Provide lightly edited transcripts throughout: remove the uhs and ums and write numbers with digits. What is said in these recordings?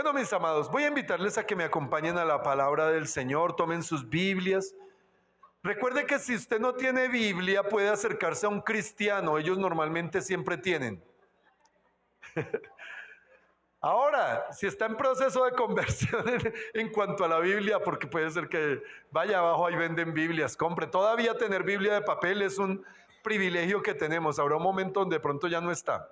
Bueno, mis amados, voy a invitarles a que me acompañen a la palabra del Señor, tomen sus Biblias. Recuerde que si usted no tiene Biblia, puede acercarse a un cristiano, ellos normalmente siempre tienen. Ahora, si está en proceso de conversión en cuanto a la Biblia, porque puede ser que vaya abajo, ahí venden Biblias, compre. Todavía tener Biblia de papel es un privilegio que tenemos. Habrá un momento donde de pronto ya no está.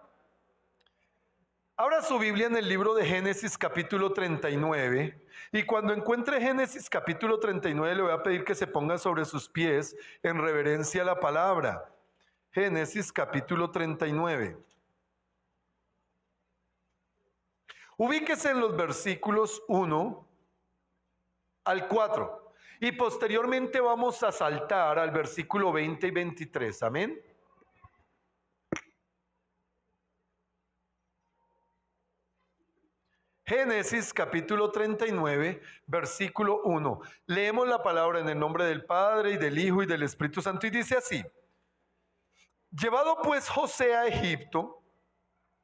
Abra su Biblia en el libro de Génesis capítulo 39 y cuando encuentre Génesis capítulo 39 le voy a pedir que se ponga sobre sus pies en reverencia a la palabra. Génesis capítulo 39. Ubíquese en los versículos 1 al 4 y posteriormente vamos a saltar al versículo 20 y 23. Amén. Génesis capítulo 39, versículo 1. Leemos la palabra en el nombre del Padre y del Hijo y del Espíritu Santo y dice así. Llevado pues José a Egipto,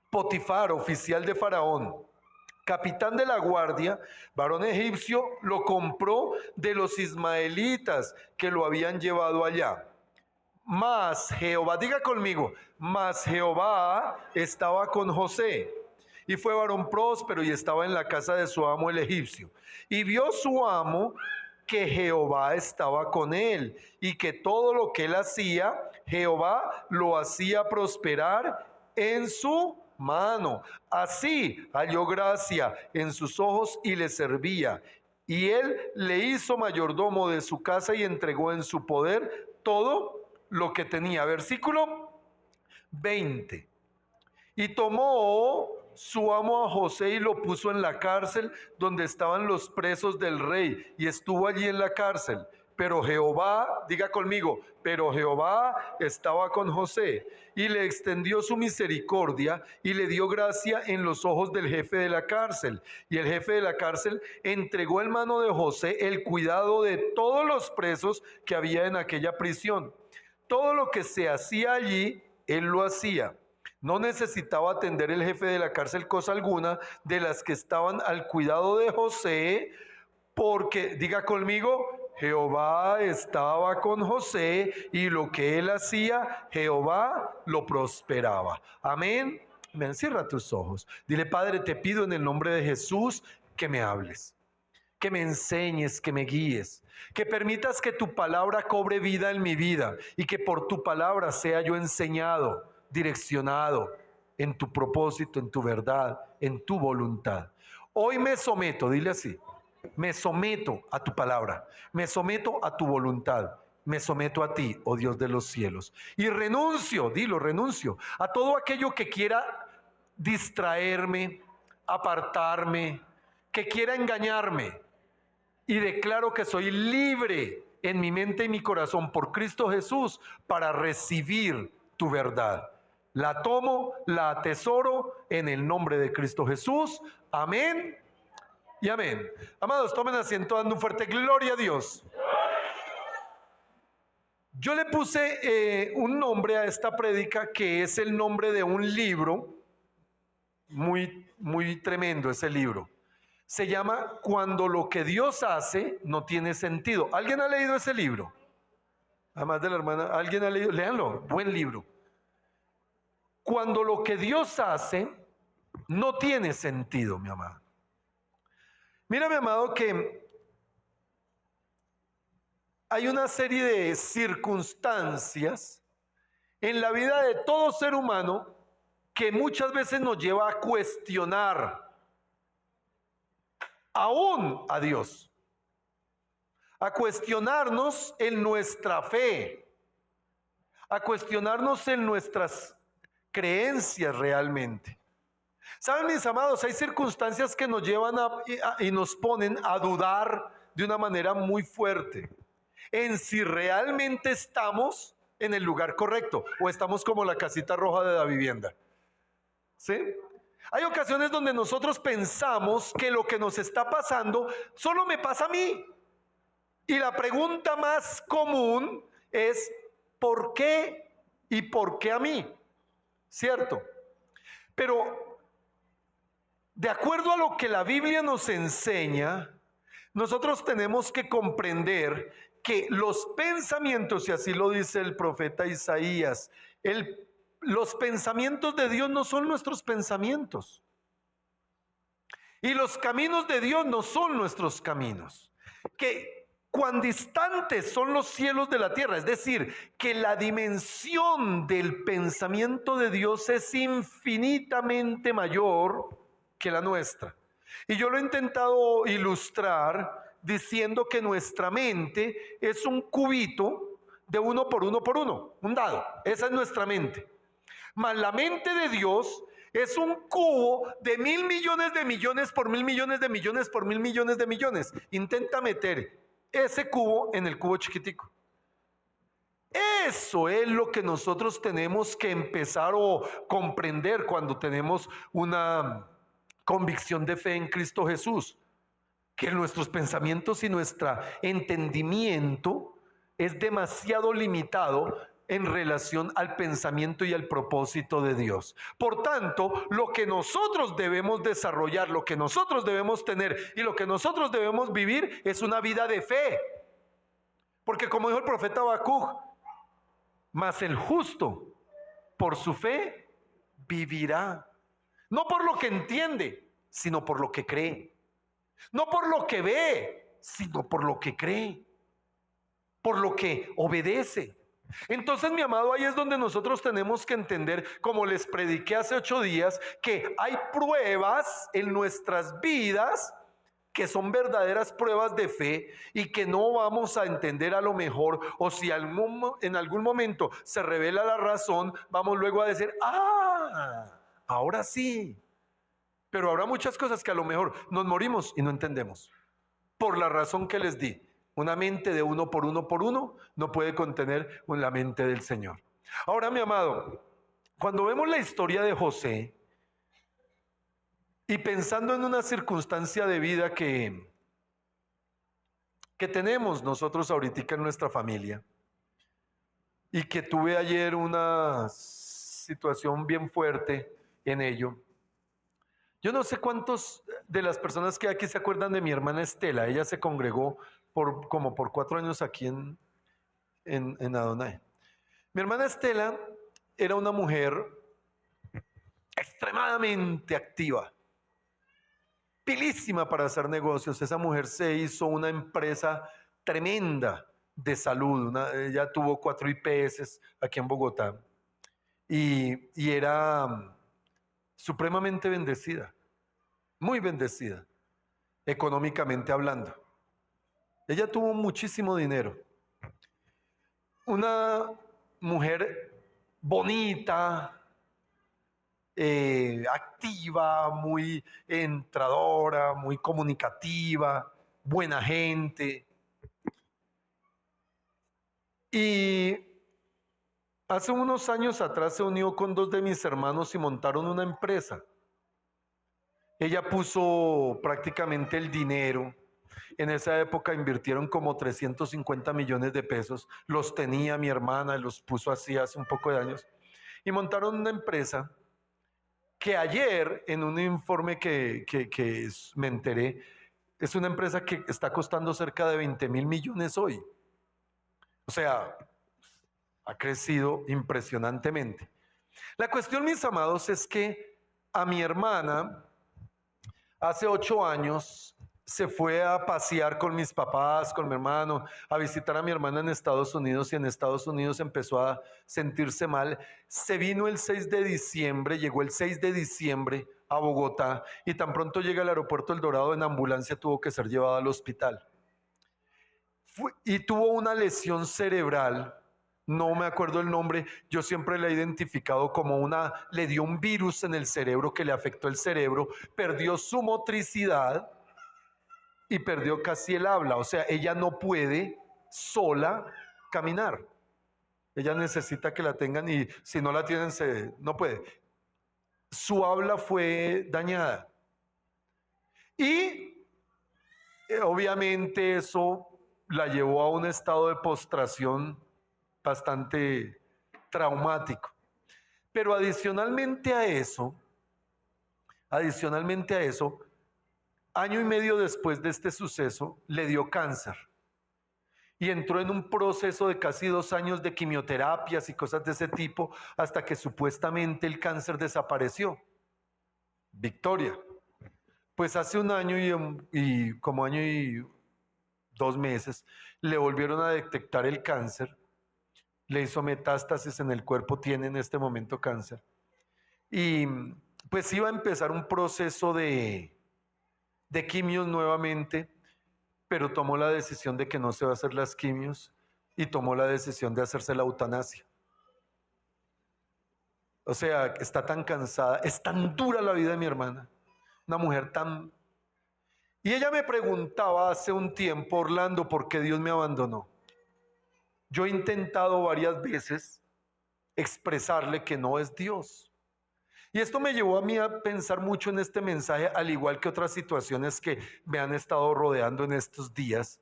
Potifar, oficial de Faraón, capitán de la guardia, varón egipcio, lo compró de los ismaelitas que lo habían llevado allá. Mas Jehová, diga conmigo, mas Jehová estaba con José. Y fue varón próspero y estaba en la casa de su amo el egipcio. Y vio su amo que Jehová estaba con él y que todo lo que él hacía, Jehová lo hacía prosperar en su mano. Así halló gracia en sus ojos y le servía. Y él le hizo mayordomo de su casa y entregó en su poder todo lo que tenía. Versículo 20. Y tomó su amo a José y lo puso en la cárcel donde estaban los presos del rey y estuvo allí en la cárcel. Pero Jehová, diga conmigo, pero Jehová estaba con José y le extendió su misericordia y le dio gracia en los ojos del jefe de la cárcel. Y el jefe de la cárcel entregó en mano de José el cuidado de todos los presos que había en aquella prisión. Todo lo que se hacía allí, él lo hacía. No necesitaba atender el jefe de la cárcel cosa alguna de las que estaban al cuidado de José, porque, diga conmigo, Jehová estaba con José y lo que él hacía, Jehová lo prosperaba. Amén. Ven, cierra tus ojos. Dile, Padre, te pido en el nombre de Jesús que me hables, que me enseñes, que me guíes, que permitas que tu palabra cobre vida en mi vida y que por tu palabra sea yo enseñado, direccionado en tu propósito, en tu verdad, en tu voluntad. Hoy me someto, dile así, me someto a tu palabra, me someto a tu voluntad, me someto a ti, oh Dios de los cielos, y renuncio, dilo, renuncio a todo aquello que quiera distraerme, apartarme, que quiera engañarme. Y declaro que soy libre en mi mente y mi corazón por Cristo Jesús para recibir tu verdad. La tomo, la atesoro en el nombre de Cristo Jesús. Amén y amén. Amados, tomen asiento dando un fuerte gloria a Dios. Yo le puse un nombre a esta prédica que es el nombre de un libro, muy tremendo ese libro. Se llama Cuando lo que Dios hace no tiene sentido. ¿Alguien ha leído ese libro? Además de la hermana, ¿alguien ha leído? Léanlo, buen libro. Cuando lo que Dios hace no tiene sentido, mi amado. Mira, mi amado, que hay una serie de circunstancias en la vida de todo ser humano que muchas veces nos lleva a cuestionar aún a Dios, a cuestionarnos en nuestra fe, a cuestionarnos en nuestras creencias realmente. ¿Saben, mis amados? Hay circunstancias que nos llevan y nos ponen a dudar de una manera muy fuerte en si realmente estamos en el lugar correcto o estamos como la casita roja de la vivienda. ¿Sí? Hay ocasiones donde nosotros pensamos que lo que nos está pasando solo me pasa a mí. Y la pregunta más común es, ¿por qué y por qué a mí? ¿Cierto? Pero de acuerdo a lo que la Biblia nos enseña, nosotros tenemos que comprender que los pensamientos, y así lo dice el profeta Isaías, los pensamientos de Dios no son nuestros pensamientos. Y los caminos de Dios no son nuestros caminos. Que cuán distantes son los cielos de la tierra. Es decir, que la dimensión del pensamiento de Dios es infinitamente mayor que la nuestra. Y yo lo he intentado ilustrar diciendo que nuestra mente es un cubito de 1 por 1 por 1, un dado. Esa es nuestra mente. Mas la mente de Dios es un cubo de 1.000 millones de millones por 1.000 millones de millones por 1.000 millones de millones. Intenta meter ese cubo en el cubo chiquitico. Eso es lo que nosotros tenemos que empezar o comprender cuando tenemos una convicción de fe en Cristo Jesús. Que nuestros pensamientos y nuestro entendimiento es demasiado limitado en relación al pensamiento y al propósito de Dios. Por tanto, lo que nosotros debemos desarrollar, lo que nosotros debemos tener y lo que nosotros debemos vivir es una vida de fe. Porque como dijo el profeta Habacuc, mas el justo por su fe vivirá. No por lo que entiende, sino por lo que cree. No por lo que ve, sino por lo que cree. Por lo que obedece. Entonces, mi amado, ahí es donde nosotros tenemos que entender, como les prediqué hace 8 días, que hay pruebas en nuestras vidas que son verdaderas pruebas de fe y que no vamos a entender a lo mejor, o si en algún momento se revela la razón, vamos luego a decir, ahora sí. Pero habrá muchas cosas que a lo mejor nos morimos y no entendemos, por la razón que les di. Una mente de 1 por 1 por 1 no puede contener la mente del Señor. Ahora, mi amado, cuando vemos la historia de José y pensando en una circunstancia de vida que tenemos nosotros ahorita en nuestra familia y que tuve ayer una situación bien fuerte en ello. Yo no sé cuántos de las personas que aquí se acuerdan de mi hermana Estela. Ella se congregó como por 4 años aquí en Adonai. Mi hermana Estela era una mujer extremadamente activa, pilísima para hacer negocios. Esa mujer se hizo una empresa tremenda de salud. Ella tuvo 4 IPS aquí en Bogotá y era supremamente bendecida, muy bendecida, económicamente hablando. Ella tuvo muchísimo dinero. Una mujer bonita, activa, muy entradora, muy comunicativa, buena gente. Y hace unos años atrás se unió con 2 de mis hermanos y montaron una empresa. Ella puso prácticamente el dinero. En esa época invirtieron como 350 millones de pesos. Los tenía mi hermana, los puso así hace un poco de años. Y montaron una empresa que ayer, en un informe que me enteré, es una empresa que está costando cerca de 20.000 millones hoy. O sea, ha crecido impresionantemente. La cuestión, mis amados, es que a mi hermana, hace 8 años, se fue a pasear con mis papás, con mi hermano, a visitar a mi hermana en Estados Unidos, y en Estados Unidos empezó a sentirse mal. Se vino el 6 de diciembre, llegó el 6 de diciembre a Bogotá, y tan pronto llega al aeropuerto El Dorado en ambulancia, tuvo que ser llevada al hospital. Y tuvo una lesión cerebral. No me acuerdo el nombre, yo siempre la he identificado como le dio un virus en el cerebro que le afectó el cerebro, perdió su motricidad y perdió casi el habla. O sea, ella no puede sola caminar. Ella necesita que la tengan, y si no la tienen, no puede. Su habla fue dañada. Y obviamente eso la llevó a un estado de postración bastante traumático. Pero adicionalmente a eso, Adicionalmente a eso, año y medio después de este suceso, le dio cáncer. Y entró en un proceso de casi 2 años de quimioterapias y cosas de ese tipo, hasta que supuestamente el cáncer desapareció. Victoria. Pues hace 1 año y como 1 año y 2 meses, le volvieron a detectar el cáncer. Le hizo metástasis en el cuerpo, tiene en este momento cáncer. Y pues iba a empezar un proceso de quimios nuevamente, pero tomó la decisión de que no se va a hacer las quimios y tomó la decisión de hacerse la eutanasia. O sea, está tan cansada, es tan dura la vida de mi hermana, una mujer tan... Y ella me preguntaba hace un tiempo, Orlando, ¿por qué Dios me abandonó? Yo he intentado varias veces expresarle que no es Dios. Y esto me llevó a mí a pensar mucho en este mensaje, al igual que otras situaciones que me han estado rodeando en estos días.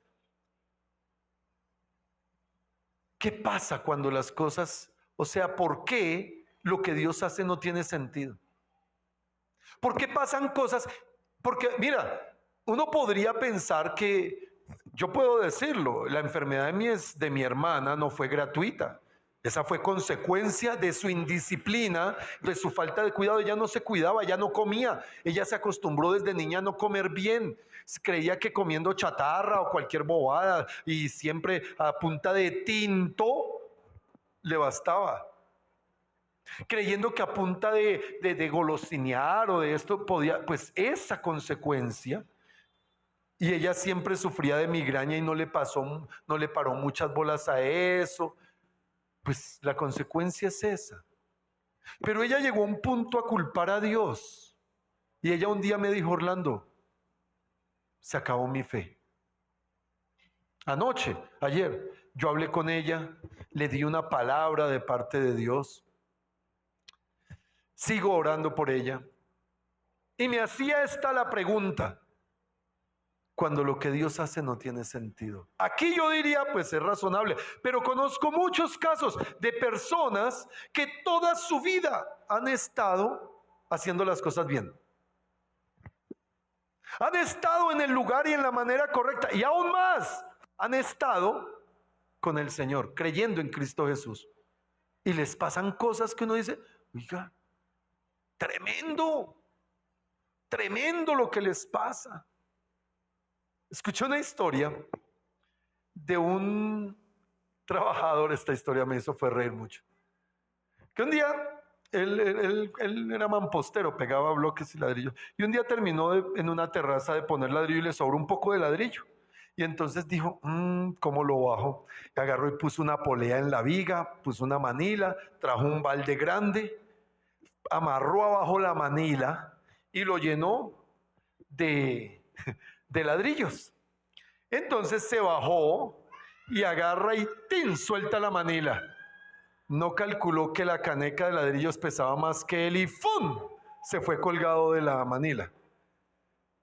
¿Qué pasa cuando las cosas, o sea, por qué lo que Dios hace no tiene sentido? ¿Por qué pasan cosas? Porque, mira, uno podría pensar que, yo puedo decirlo, la enfermedad de mi hermana no fue gratuita. Esa fue consecuencia de su indisciplina, de su falta de cuidado. Ella no se cuidaba, ella no comía. Ella se acostumbró desde niña a no comer bien. Creía que comiendo chatarra o cualquier bobada y siempre a punta de tinto le bastaba. Creyendo que a punta de golosinear o de esto podía, pues esa consecuencia. Y ella siempre sufría de migraña y no le paró muchas bolas a eso. Pues la consecuencia es esa. Pero ella llegó a un punto a culpar a Dios. Y ella un día me dijo, Orlando, se acabó mi fe. Ayer, yo hablé con ella, le di una palabra de parte de Dios. Sigo orando por ella. Y me hacía esta la pregunta: cuando lo que Dios hace no tiene sentido. Aquí yo diría, pues es razonable, pero conozco muchos casos de personas que toda su vida han estado haciendo las cosas bien. Han estado en el lugar y en la manera correcta, y aún más, han estado con el Señor, creyendo en Cristo Jesús. Y les pasan cosas que uno dice, oiga, tremendo, tremendo lo que les pasa. Escuché una historia de un trabajador, esta historia me hizo reír mucho, que un día él era mampostero, pegaba bloques y ladrillos, y un día terminó en una terraza de poner ladrillo y le sobró un poco de ladrillo, y entonces dijo, ¿cómo lo bajo? Y agarró y puso una polea en la viga, puso una manila, trajo un balde grande, amarró abajo la manila y lo llenó de ladrillos. Entonces se bajó y agarra y ¡tin!, suelta la manila. No calculó que la caneca de ladrillos pesaba más que él y ¡fum!, se fue colgado de la manila.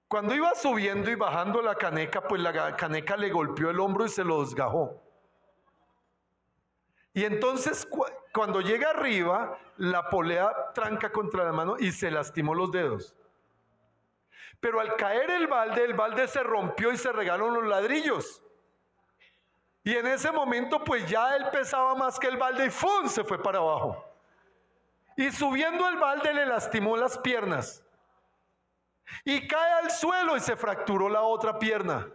Cuando iba subiendo y bajando la caneca, pues la caneca le golpeó el hombro y se lo desgajó. Y entonces cuando llega arriba, la polea tranca contra la mano y se lastimó los dedos. Pero al caer el balde se rompió y se regaron los ladrillos. Y en ese momento pues ya él pesaba más que el balde y ¡fum!, se fue para abajo. Y subiendo el balde le lastimó las piernas. Y cae al suelo y se fracturó la otra pierna.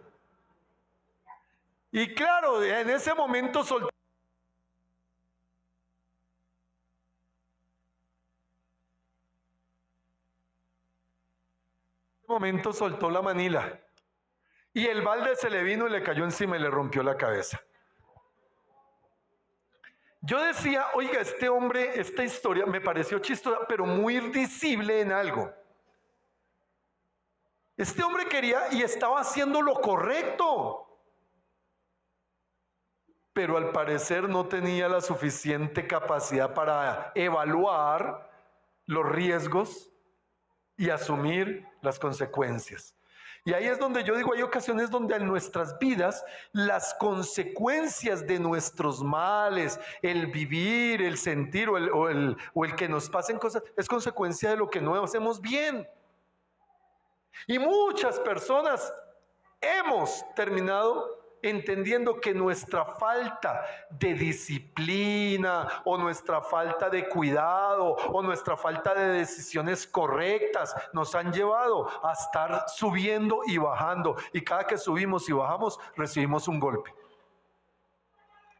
Y claro, en ese momento soltó la manila. Y el balde se le vino y le cayó encima y le rompió la cabeza. Yo decía, oiga, este hombre, esta historia me pareció chistosa, pero muy visible en algo. Este hombre quería y estaba haciendo lo correcto, pero al parecer no tenía la suficiente capacidad para evaluar los riesgos y asumir las consecuencias. Y ahí es donde yo digo, hay ocasiones donde en nuestras vidas las consecuencias de nuestros males, el vivir, el sentir o el que nos pasen cosas, es consecuencia de lo que no hacemos bien. Y muchas personas hemos terminado entendiendo que nuestra falta de disciplina o nuestra falta de cuidado o nuestra falta de decisiones correctas nos han llevado a estar subiendo y bajando. Y cada que subimos y bajamos recibimos un golpe.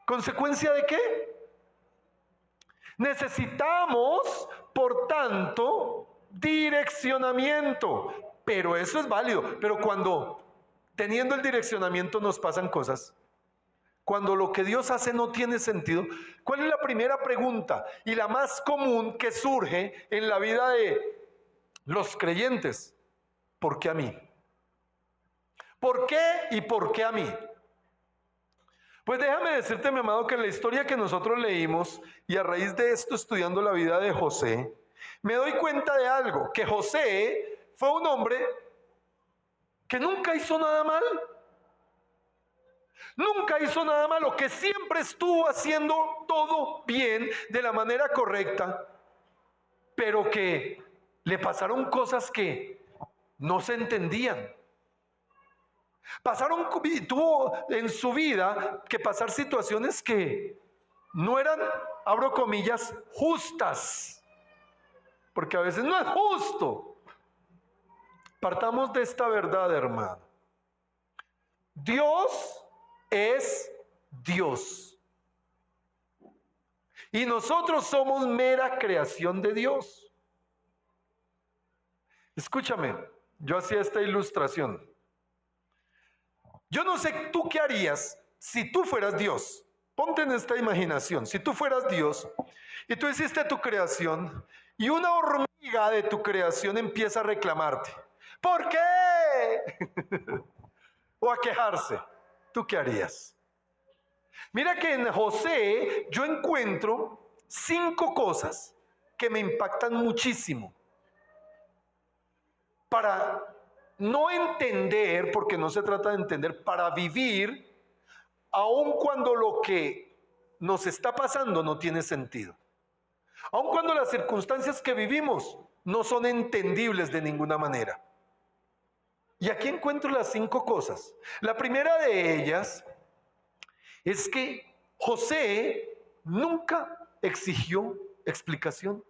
¿Consecuencia de qué? Necesitamos, por tanto, direccionamiento. Pero eso es válido. Pero cuando teniendo el direccionamiento nos pasan cosas, cuando lo que Dios hace no tiene sentido, ¿cuál es la primera pregunta y la más común que surge en la vida de los creyentes? ¿Por qué a mí? ¿Por qué y por qué a mí? Pues déjame decirte, mi amado, que en la historia que nosotros leímos y a raíz de esto estudiando la vida de José, me doy cuenta de algo, que José fue un hombre que nunca hizo nada mal. Nunca hizo nada malo, que siempre estuvo haciendo todo bien, de la manera correcta, pero que le pasaron cosas que no se entendían. Tuvo en su vida que pasar situaciones que no eran, abro comillas, justas, porque a veces no es justo. Partamos de esta verdad, hermano. Dios es Dios. Y nosotros somos mera creación de Dios. Escúchame, yo hacía esta ilustración. Yo no sé tú qué harías si tú fueras Dios. Ponte en esta imaginación. Si tú fueras Dios y tú hiciste tu creación y una hormiga de tu creación empieza a reclamarte. ¿Por qué? O a quejarse. ¿Tú qué harías? Mira que en José yo encuentro 5 cosas que me impactan muchísimo. Para no entender, porque no se trata de entender, para vivir, aun cuando lo que nos está pasando no tiene sentido. Aun cuando las circunstancias que vivimos no son entendibles de ninguna manera. Y aquí encuentro las 5 cosas. La primera de ellas es que José nunca exigió explicación,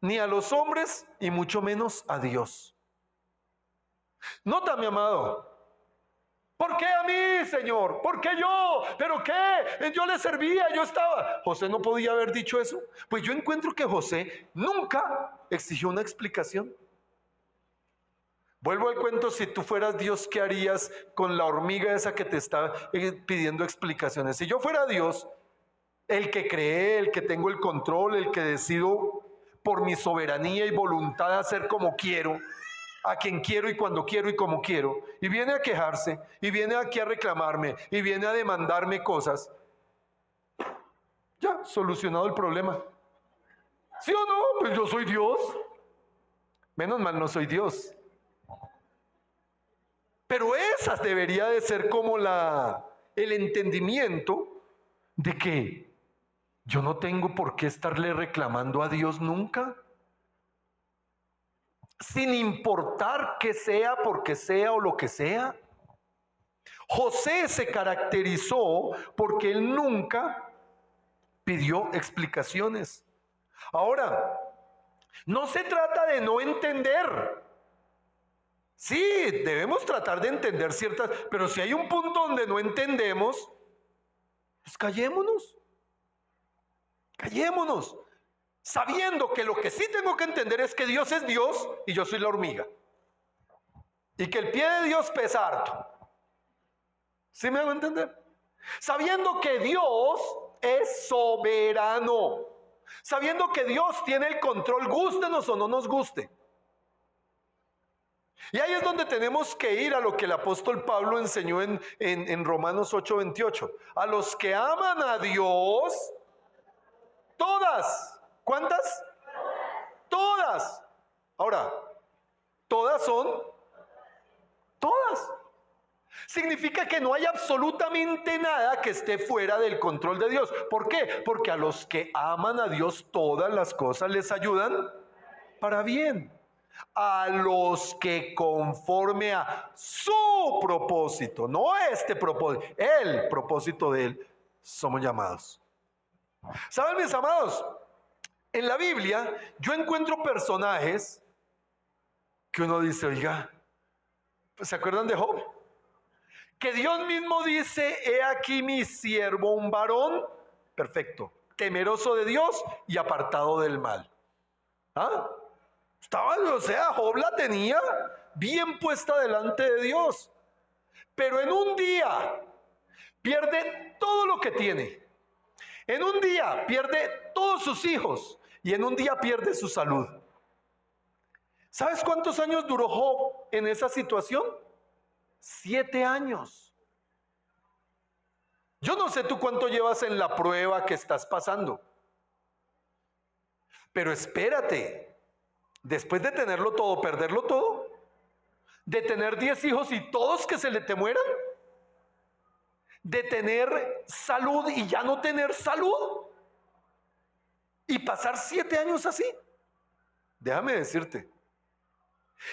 ni a los hombres y mucho menos a Dios. Nota, mi amado, ¿por qué a mí, Señor? ¿Por qué yo? ¿Pero qué? Yo le servía, yo estaba. José no podía haber dicho eso. Pues yo encuentro que José nunca exigió una explicación. Vuelvo al cuento, si tú fueras Dios, ¿qué harías con la hormiga esa que te está pidiendo explicaciones? Si yo fuera Dios, el que cree, el que tengo el control, el que decido por mi soberanía y voluntad hacer como quiero, a quien quiero y cuando quiero y como quiero, y viene a quejarse, y viene aquí a reclamarme, y viene a demandarme cosas, ya, solucionado el problema. ¿Sí o no? Pues yo soy Dios. Menos mal no soy Dios. Pero esas debería de ser como el entendimiento de que yo no tengo por qué estarle reclamando a Dios nunca. Sin importar que sea, porque sea o lo que sea. José se caracterizó porque él nunca pidió explicaciones. Ahora, no se trata de no entender. Sí, debemos tratar de entender ciertas, pero si hay un punto donde no entendemos, pues callémonos. Callémonos. Sabiendo que lo que sí tengo que entender es que Dios es Dios y yo soy la hormiga. Y que el pie de Dios pesa harto. ¿Sí me hago entender? Sabiendo que Dios es soberano. Sabiendo que Dios tiene el control, gústenos o no nos guste. Y ahí es donde tenemos que ir a lo que el apóstol Pablo enseñó en Romanos 8:28. A los que aman a Dios, todas. ¿Cuántas? Todas. Ahora, ¿todas son? Todas. Significa que no hay absolutamente nada que esté fuera del control de Dios. ¿Por qué? Porque a los que aman a Dios todas las cosas les ayudan para bien. a los que conforme a su propósito, no este propósito, el propósito de Él, somos llamados. ¿Saben, mis amados? En la Biblia yo encuentro personajes que uno dice, oiga, ¿se acuerdan de Job? Que Dios mismo dice, he aquí mi siervo, un varón perfecto, temeroso de Dios y apartado del mal. ¿Ah? O sea, Job la tenía bien puesta delante de Dios. Pero en un día pierde todo lo que tiene. En un día pierde todos sus hijos. Y en un día pierde su salud. ¿Sabes cuántos años duró Job en esa situación? 7 años. Yo no sé tú cuánto llevas en la prueba que estás pasando. Pero espérate, después de tenerlo todo, perderlo todo, de tener 10 hijos y todos que se le te mueran, de tener salud y ya no tener salud, y pasar 7 años así. Déjame decirte.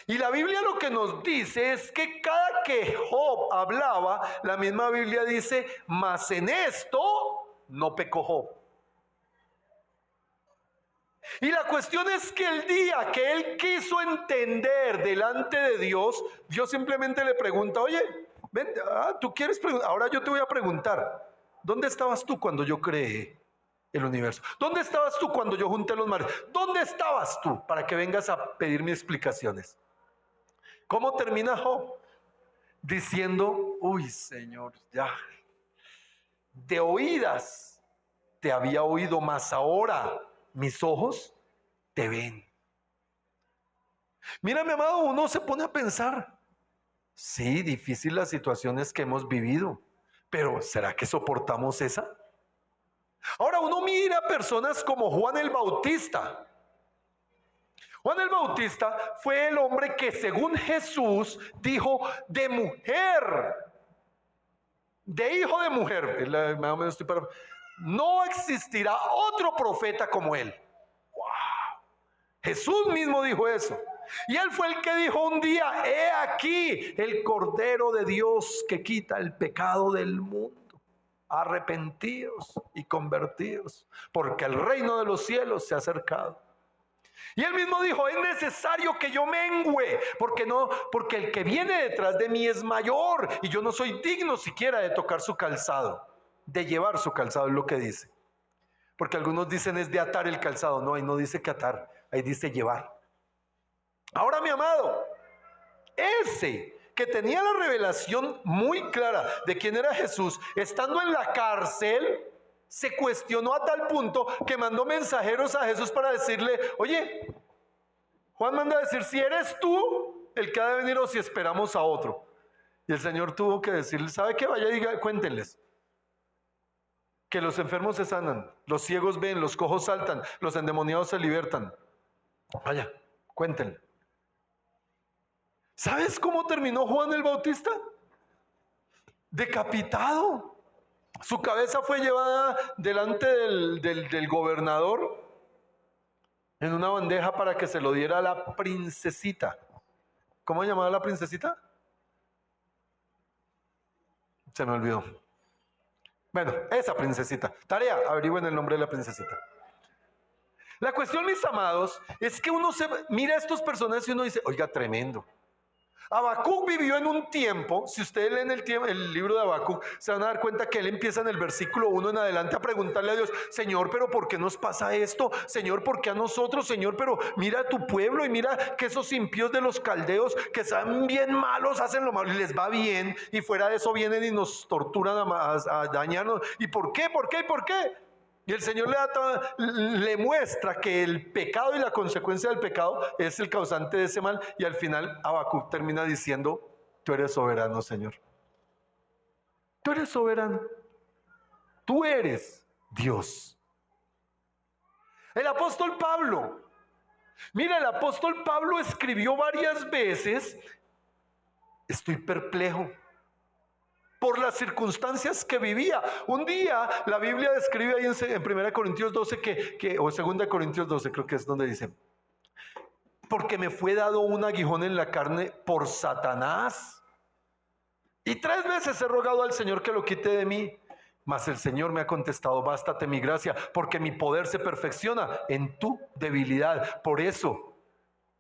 Y la Biblia lo que nos dice es que cada que Job hablaba, la misma Biblia dice, mas en esto no pecó Job. Y la cuestión es que el día que él quiso entender delante de Dios, Dios simplemente le pregunta, oye, ven, tú quieres preguntar, ahora yo te voy a preguntar, ¿dónde estabas tú cuando yo creé el universo? ¿Dónde estabas tú cuando yo junté los mares? ¿Dónde estabas tú para que vengas a pedirme explicaciones? ¿Cómo termina Job? Diciendo, uy Señor, ya, de oídas te había oído, mas ahora mis ojos te ven. Mira, mi amado, uno se pone a pensar, sí, difícil las situaciones que hemos vivido, pero ¿será que soportamos esa? Ahora uno mira personas como Juan el Bautista. Juan el Bautista fue el hombre que según Jesús dijo de mujer, de hijo de mujer, más o menos no existirá otro profeta como él. ¡Wow! Jesús mismo dijo eso. Y él fue el que dijo un día, he aquí el Cordero de Dios que quita el pecado del mundo. Arrepentidos y convertidos, porque el reino de los cielos se ha acercado. Y él mismo dijo, es necesario que yo mengüe, porque el que viene detrás de mí es mayor y yo no soy digno siquiera de tocar su calzado, de llevar su calzado, es lo que dice. Porque algunos dicen es de atar el calzado, no, ahí no dice que atar, ahí dice llevar. Ahora, mi amado, ese que tenía la revelación muy clara de quién era Jesús, estando en la cárcel, se cuestionó a tal punto que mandó mensajeros a Jesús para decirle, oye, Juan manda a decir si eres tú el que ha de venir o si esperamos a otro. Y el Señor tuvo que decirle, ¿sabe qué? Vaya y diga, cuéntenles que los enfermos se sanan, los ciegos ven, los cojos saltan, los endemoniados se libertan. Vaya, cuéntenle. ¿Sabes cómo terminó Juan el Bautista? Decapitado. Su cabeza fue llevada delante del gobernador en una bandeja para que se lo diera a la princesita. ¿Cómo llamaba la princesita? Se me olvidó. Bueno, esa princesita. Tarea, averigüen el nombre de la princesita. La cuestión, mis amados, es que uno se mira a estos personajes y uno dice, oiga, tremendo. Habacuc vivió en un tiempo, si ustedes leen el libro de Habacuc, se van a dar cuenta que él empieza en el versículo 1 en adelante a preguntarle a Dios, Señor, pero ¿por qué nos pasa esto? Señor, ¿por qué a nosotros? Señor, pero mira a tu pueblo y mira que esos impíos de los caldeos que son bien malos, hacen lo malo y les va bien, y fuera de eso vienen y nos torturan a dañarnos. ¿Y por qué? ¿Por qué? ¿Por qué? Y el Señor le muestra que el pecado y la consecuencia del pecado es el causante de ese mal. Y al final Habacuc termina diciendo, tú eres soberano, Señor. Tú eres soberano. Tú eres Dios. El apóstol Pablo. Mira, el apóstol Pablo escribió varias veces, estoy perplejo por las circunstancias que vivía. Un día la Biblia describe ahí en 1 Corintios 12 o 2 Corintios 12 creo que es donde dice, porque me fue dado un aguijón en la carne por Satanás. Y 3 veces he rogado al Señor que lo quite de mí. Mas el Señor me ha contestado: bástate mi gracia, porque mi poder se perfecciona en tu debilidad. Por eso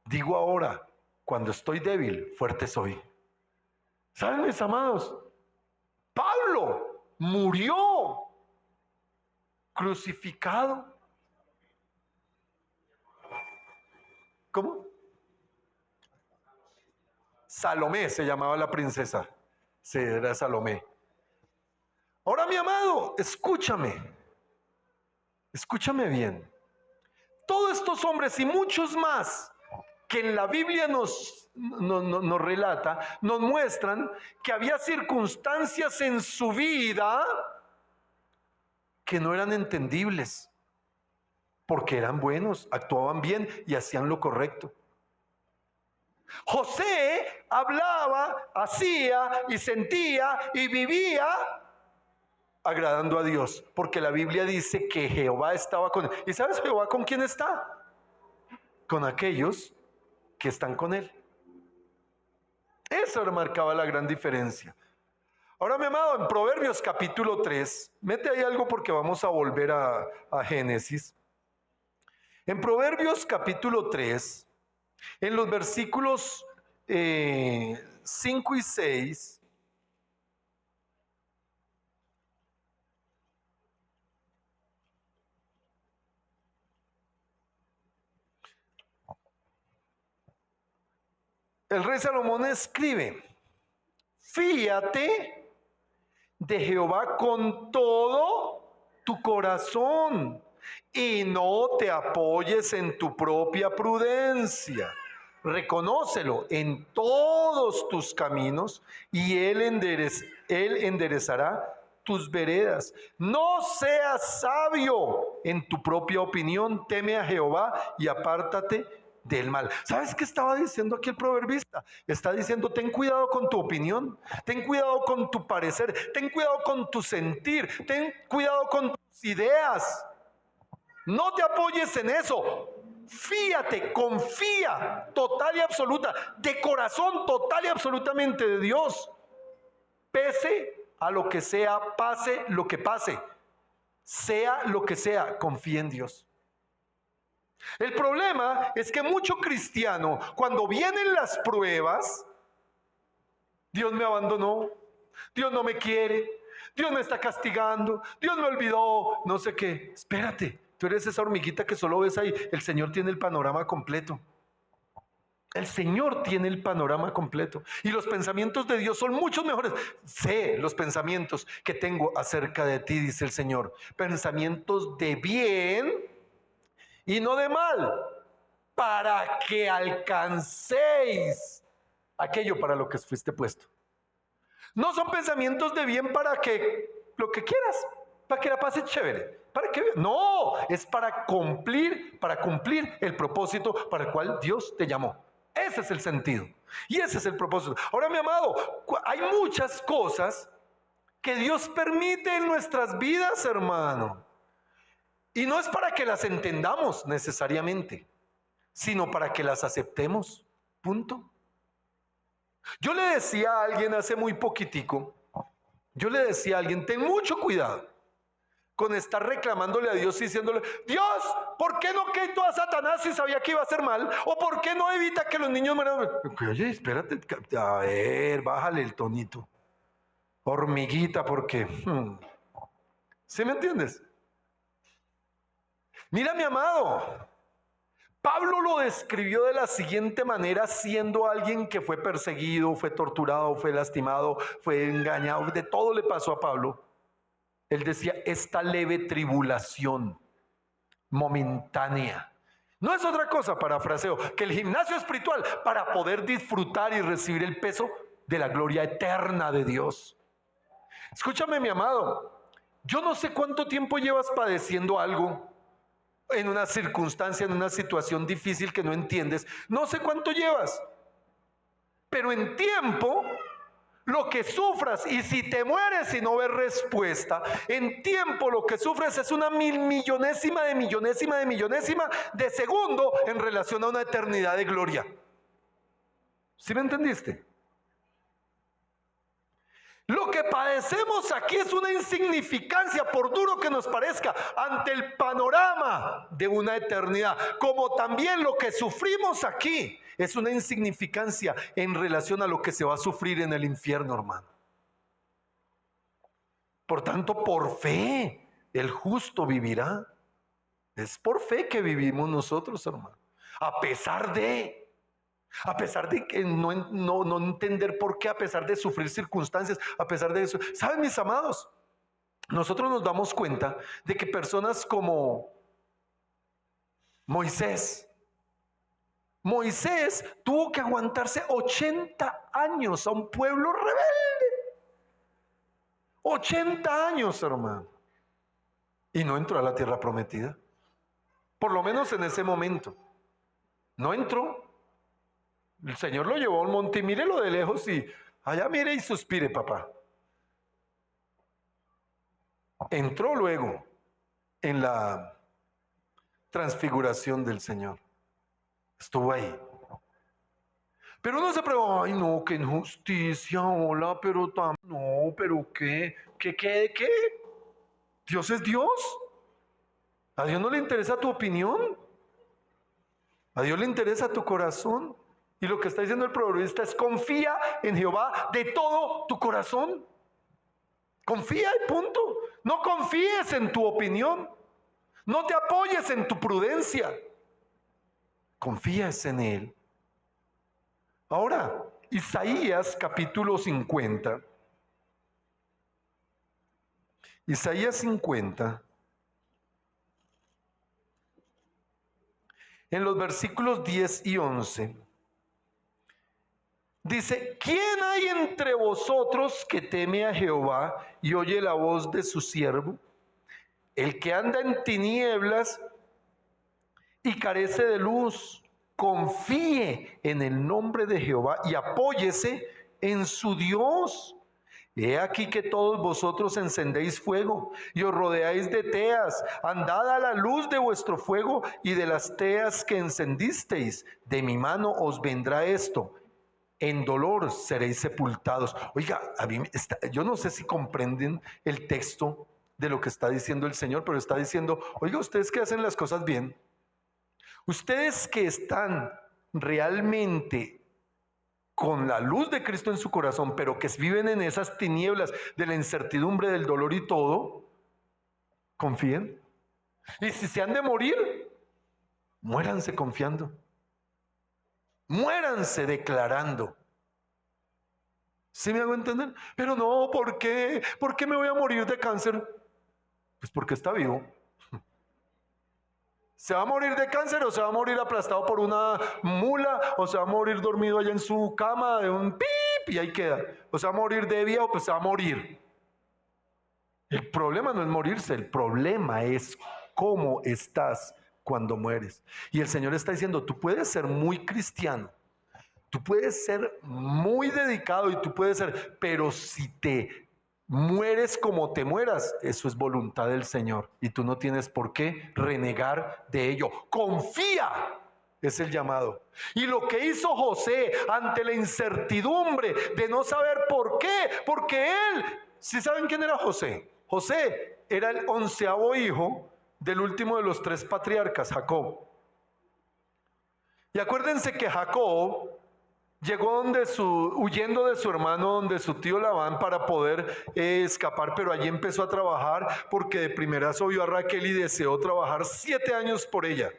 digo ahora, cuando estoy débil, fuerte soy. ¿Saben, mis amados? Pablo murió crucificado. ¿Cómo? Salomé se llamaba la princesa. Sí, era Salomé. Ahora, mi amado, escúchame bien. Todos estos hombres y muchos más que en la Biblia nos relata, nos muestran que había circunstancias en su vida que no eran entendibles, porque eran buenos, actuaban bien y hacían lo correcto. José hablaba, hacía y sentía y vivía agradando a Dios, porque la Biblia dice que Jehová estaba con él. ¿Y sabes Jehová con quién está? Con aquellos que están con él. Eso marcaba la gran diferencia. Ahora, mi amado, en Proverbios capítulo 3, mete ahí algo porque vamos a volver a Génesis. En Proverbios capítulo 3, en los versículos 5 y 6, el rey Salomón escribe: fíate de Jehová con todo tu corazón y no te apoyes en tu propia prudencia. Reconócelo en todos tus caminos y Él enderezará tus veredas. No seas sabio en tu propia opinión, teme a Jehová y apártate del mal. ¿Sabes qué estaba diciendo aquí el proverbista? Está diciendo: ten cuidado con tu opinión, ten cuidado con tu parecer, ten cuidado con tu sentir, ten cuidado con tus ideas. No te apoyes en eso. Fíate, confía total y absoluta, de corazón total y absolutamente de Dios. Pese a lo que sea, pase lo que pase, sea lo que sea, confía en Dios. El problema es que mucho cristiano, cuando vienen las pruebas, Dios me abandonó, Dios no me quiere, Dios me está castigando, Dios me olvidó, no sé qué. Espérate, tú eres esa hormiguita que solo ves ahí. El Señor tiene el panorama completo. El Señor tiene el panorama completo. Y los pensamientos de Dios son muchos mejores. Sé los pensamientos que tengo acerca de ti, dice el Señor. Pensamientos de bien y no de mal, para que alcancéis aquello para lo que fuiste puesto. No son pensamientos de bien para que lo que quieras, para que la pases chévere, no, es para cumplir el propósito para el cual Dios te llamó. Ese es el sentido y ese es el propósito. Ahora, mi amado, hay muchas cosas que Dios permite en nuestras vidas, hermano, y no es para que las entendamos necesariamente, sino para que las aceptemos, punto. Yo le decía a alguien hace muy poquitico, ten mucho cuidado con estar reclamándole a Dios y diciéndole: Dios, ¿por qué no quitó a Satanás si sabía que iba a hacer mal? ¿O por qué no evita que los niños mueran? Oye, espérate, a ver, bájale el tonito, hormiguita, porque ¿sí me entiendes? Mira, mi amado, Pablo lo describió de la siguiente manera, siendo alguien que fue perseguido, fue torturado, fue lastimado, fue engañado, de todo le pasó a Pablo. Él decía: esta leve tribulación momentánea no es otra cosa, parafraseo, que el gimnasio espiritual para poder disfrutar y recibir el peso de la gloria eterna de Dios. Escúchame, mi amado, yo no sé cuánto tiempo llevas padeciendo algo, en una circunstancia, en una situación difícil que no entiendes. No sé cuánto llevas, pero en tiempo lo que sufras, y si te mueres y no ves respuesta, en tiempo lo que sufres es una millonésima de segundo en relación a una eternidad de gloria. ¿Sí me entendiste? Lo que padecemos aquí es una insignificancia, por duro que nos parezca, ante el panorama de una eternidad. Como también lo que sufrimos aquí es una insignificancia en relación a lo que se va a sufrir en el infierno, hermano. Por tanto, por fe, el justo vivirá. Es por fe que vivimos nosotros, hermano. A pesar de que no entender por qué, a pesar de sufrir circunstancias, a pesar de eso. ¿Saben, mis amados? Nosotros nos damos cuenta de que personas como Moisés tuvo que aguantarse 80 años a un pueblo rebelde. 80 años, hermano. Y no entró a la tierra prometida. Por lo menos en ese momento. No entró. El Señor lo llevó a un monte y mírelo de lejos y allá mire y suspire, papá. Entró luego en la transfiguración del Señor. Estuvo ahí. Pero uno se pregunta, ay no, qué injusticia, hola, pero no, pero qué. ¿Dios es Dios? ¿A Dios no le interesa tu opinión? ¿A Dios le interesa tu corazón? Y lo que está diciendo el proverbista es: confía en Jehová de todo tu corazón. Confía y punto. No confíes en tu opinión. No te apoyes en tu prudencia. Confías en Él. Ahora, Isaías capítulo 50. Isaías 50. En los versículos 10 y 11. Dice: ¿quién hay entre vosotros que teme a Jehová y oye la voz de su siervo? El que anda en tinieblas y carece de luz, confíe en el nombre de Jehová y apóyese en su Dios. He aquí que todos vosotros encendéis fuego y os rodeáis de teas. Andad a la luz de vuestro fuego y de las teas que encendisteis. De mi mano os vendrá esto. En dolor seréis sepultados. Oiga, yo no sé si comprenden el texto de lo que está diciendo el Señor, pero está diciendo: oiga, ustedes que hacen las cosas bien, ustedes que están realmente con la luz de Cristo en su corazón, pero que viven en esas tinieblas de la incertidumbre, del dolor y todo, confíen. Y si se han de morir, muéranse confiando. Muéranse declarando. ¿Sí me hago entender? Pero no, ¿por qué? ¿Por qué me voy a morir de cáncer? Pues porque está vivo. ¿Se va a morir de cáncer o se va a morir aplastado por una mula? ¿O se va a morir dormido allá en su cama de un pip y ahí queda? ¿O se va a morir de viejo? Pues se va a morir. El problema no es morirse, el problema es cómo estás cuando mueres. Y el Señor está diciendo: tú puedes ser muy cristiano, tú puedes ser muy dedicado y tú puedes ser, pero si te mueres como te mueras, eso es voluntad del Señor y tú no tienes por qué renegar de ello. Confía, es el llamado. Y lo que hizo José ante la incertidumbre de no saber por qué, porque él, ¿sí saben quién era José? José era el 11º hijo del último de los 3 patriarcas, Jacob. Y acuérdense que Jacob llegó huyendo de su hermano, donde su tío Labán, para poder escapar, pero allí empezó a trabajar porque de primerazo vio a Raquel y deseó trabajar 7 años por ella,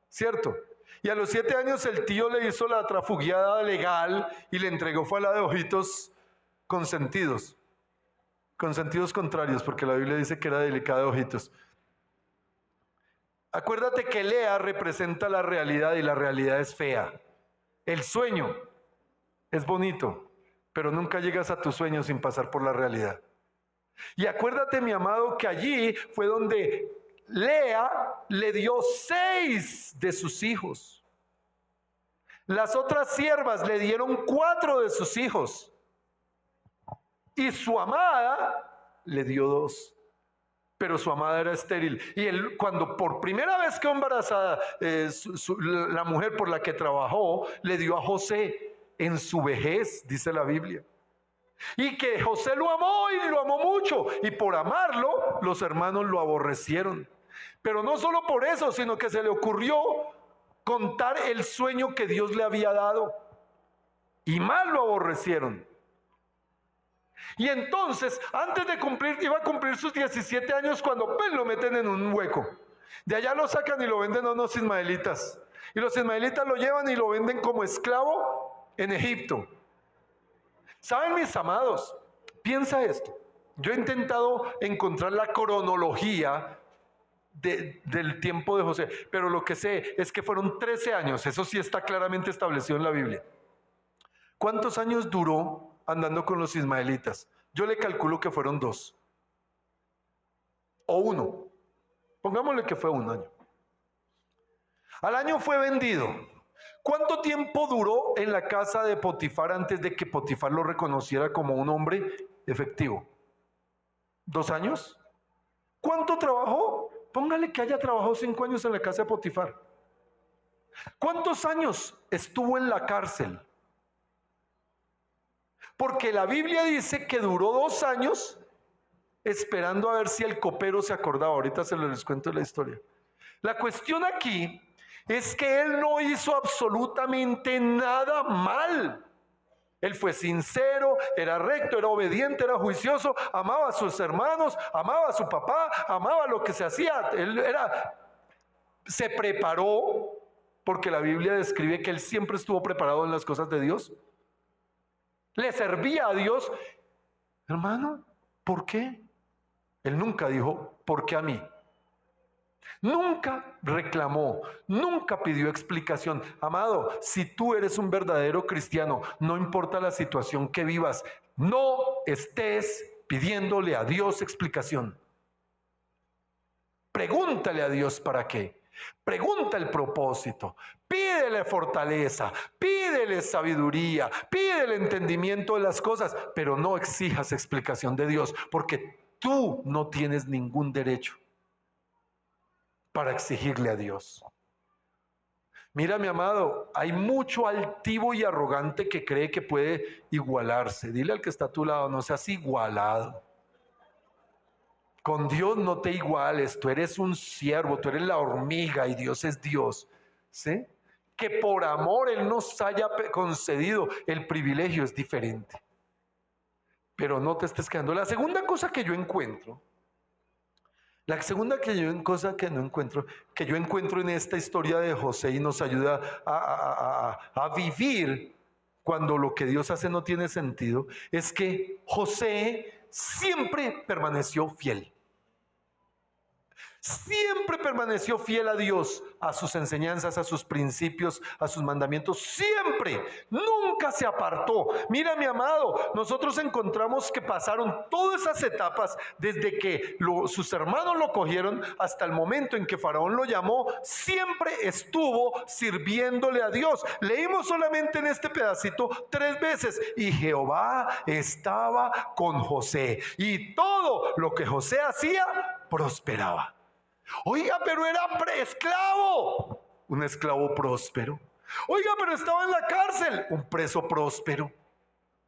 ¿cierto? Y a los 7 años el tío le hizo la trafugiada legal y le entregó, fue a la de ojitos consentidos contrarios, porque la Biblia dice que era delicada de ojitos. Acuérdate que Lea representa la realidad y la realidad es fea. El sueño es bonito, pero nunca llegas a tu sueño sin pasar por la realidad. Y acuérdate, mi amado, que allí fue donde Lea le dio 6 de sus hijos. Las otras siervas le dieron 4 de sus hijos. y su amada le dio 2. Pero su amada era estéril. Y él, cuando por primera vez quedó embarazada, la mujer por la que trabajó, le dio a José en su vejez, dice la Biblia. Y que José lo amó y lo amó mucho. Y por amarlo, los hermanos lo aborrecieron. Pero no solo por eso, sino que se le ocurrió contar el sueño que Dios le había dado. Y más lo aborrecieron. Y entonces, antes de cumplir, iba a cumplir sus 17 años cuando pues, lo meten en un hueco. De allá lo sacan y lo venden a unos ismaelitas. Y los ismaelitas lo llevan y lo venden como esclavo en Egipto. ¿Saben, mis amados? Piensa esto. Yo he intentado encontrar la cronología del tiempo de José, pero lo que sé es que fueron 13 años. Eso sí está claramente establecido en la Biblia. ¿Cuántos años duró andando con los ismaelitas? Yo le calculo que fueron 2 o 1. Pongámosle que fue 1 año. Al año fue vendido. ¿Cuánto tiempo duró en la casa de Potifar antes de que Potifar lo reconociera como un hombre efectivo? 2 años. ¿Cuánto trabajó? Póngale que haya trabajado 5 años en la casa de Potifar. ¿Cuántos años estuvo en la cárcel? Porque la Biblia dice que duró 2 años esperando a ver si el copero se acordaba. Ahorita se les cuento la historia. La cuestión aquí es que él no hizo absolutamente nada mal. Él fue sincero, era recto, era obediente, era juicioso, amaba a sus hermanos, amaba a su papá, amaba lo que se hacía. Se preparó, porque la Biblia describe que él siempre estuvo preparado en las cosas de Dios. Le servía a Dios. Hermano, ¿por qué? Él nunca dijo, ¿por qué a mí? Nunca reclamó, nunca pidió explicación. Amado, si tú eres un verdadero cristiano, no importa la situación que vivas, no estés pidiéndole a Dios explicación. Pregúntale a Dios para qué. Pregunta el propósito, pídele fortaleza, pídele sabiduría, pídele entendimiento de las cosas, pero no exijas explicación de Dios, porque tú no tienes ningún derecho para exigirle a Dios. Mira, mi amado, hay mucho altivo y arrogante que cree que puede igualarse. Dile al que está a tu lado, no seas igualado. Con Dios no te iguales, tú eres un siervo, tú eres la hormiga y Dios es Dios. ¿Sí? Que por amor Él nos haya concedido el privilegio es diferente. Pero no te estés quedando. La segunda cosa que yo encuentro que yo encuentro en esta historia de José y nos ayuda a vivir cuando lo que Dios hace no tiene sentido, es que José siempre permaneció fiel. Siempre permaneció fiel a Dios, a sus enseñanzas, a sus principios, a sus mandamientos. Siempre, nunca se apartó. Mira, mi amado, nosotros encontramos que pasaron todas esas etapas desde que sus hermanos lo cogieron hasta el momento en que Faraón lo llamó. Siempre estuvo sirviéndole a Dios. Leímos solamente en este pedacito 3 veces. Y Jehová estaba con José. Y todo lo que José hacía, prosperaba. Oiga, pero era esclavo, un esclavo próspero. Oiga, pero estaba en la cárcel, un preso próspero.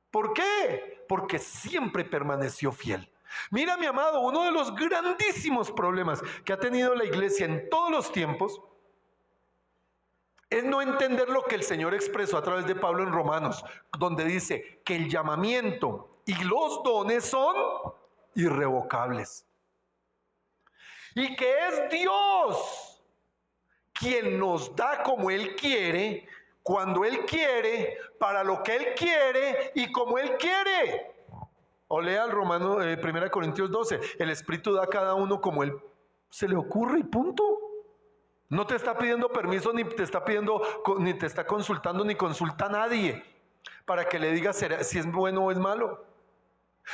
¿Por qué? Porque siempre permaneció fiel. Mira, mi amado, uno de los grandísimos problemas que ha tenido la iglesia en todos los tiempos es no entender lo que el Señor expresó a través de Pablo en Romanos, donde dice que el llamamiento y los dones son irrevocables. Y que es Dios quien nos da como Él quiere, cuando Él quiere, para lo que Él quiere y como Él quiere. O lea el Romano, 1 Corintios 12, el Espíritu da a cada uno como Él se le ocurre y punto. No te está pidiendo permiso, ni te está consultando, ni consulta a nadie para que le digas si es bueno o es malo.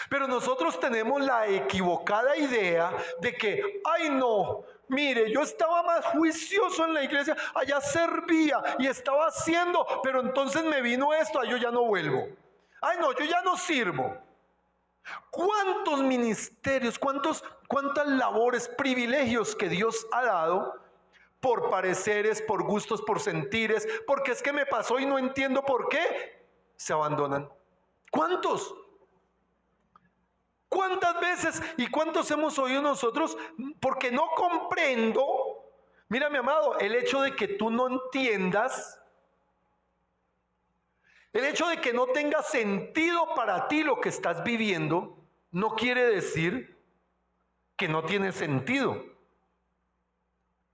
Pero nosotros tenemos la equivocada idea de que, ay no, mire, yo estaba más juicioso en la iglesia, allá servía y estaba haciendo, pero entonces me vino esto, ay, yo ya no vuelvo. Ay no, yo ya no sirvo. ¿Cuántos ministerios, cuántas labores, privilegios que Dios ha dado por pareceres, por gustos, por sentires, porque es que me pasó y no entiendo por qué, se abandonan? ¿Cuántos? ¿Cuántas veces y cuántos hemos oído nosotros? Porque no comprendo. Mira, mi amado, el hecho de que tú no entiendas, el hecho de que no tenga sentido para ti lo que estás viviendo, no quiere decir que no tiene sentido,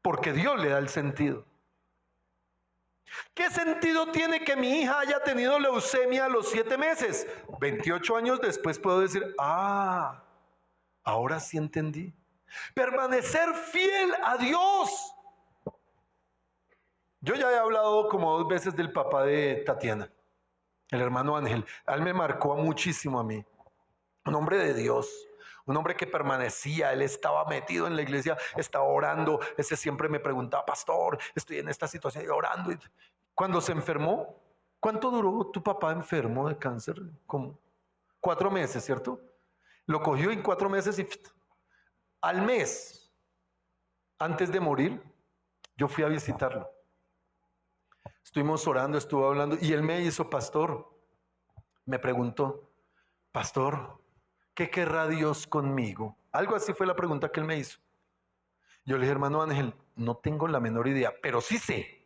porque Dios le da el sentido. ¿Qué sentido tiene que mi hija haya tenido leucemia a los 7 meses? 28 años después puedo decir, ahora sí entendí. Permanecer fiel a Dios. Yo ya he hablado como 2 veces del papá de Tatiana, el hermano Ángel. Él me marcó muchísimo a mí. Un hombre de Dios, un hombre que permanecía, él estaba metido en la iglesia, estaba orando. Ese siempre me preguntaba, pastor, estoy en esta situación y orando. Cuando se enfermó, ¿cuánto duró tu papá enfermo de cáncer? Como 4 meses, ¿cierto? Lo cogió en 4 meses y al mes, antes de morir, yo fui a visitarlo. Estuvimos orando, estuvo hablando y él me hizo, pastor, me preguntó, pastor, ¿qué querrá Dios conmigo? Algo así fue la pregunta que él me hizo. Yo le dije, hermano Ángel, no tengo la menor idea, pero sí sé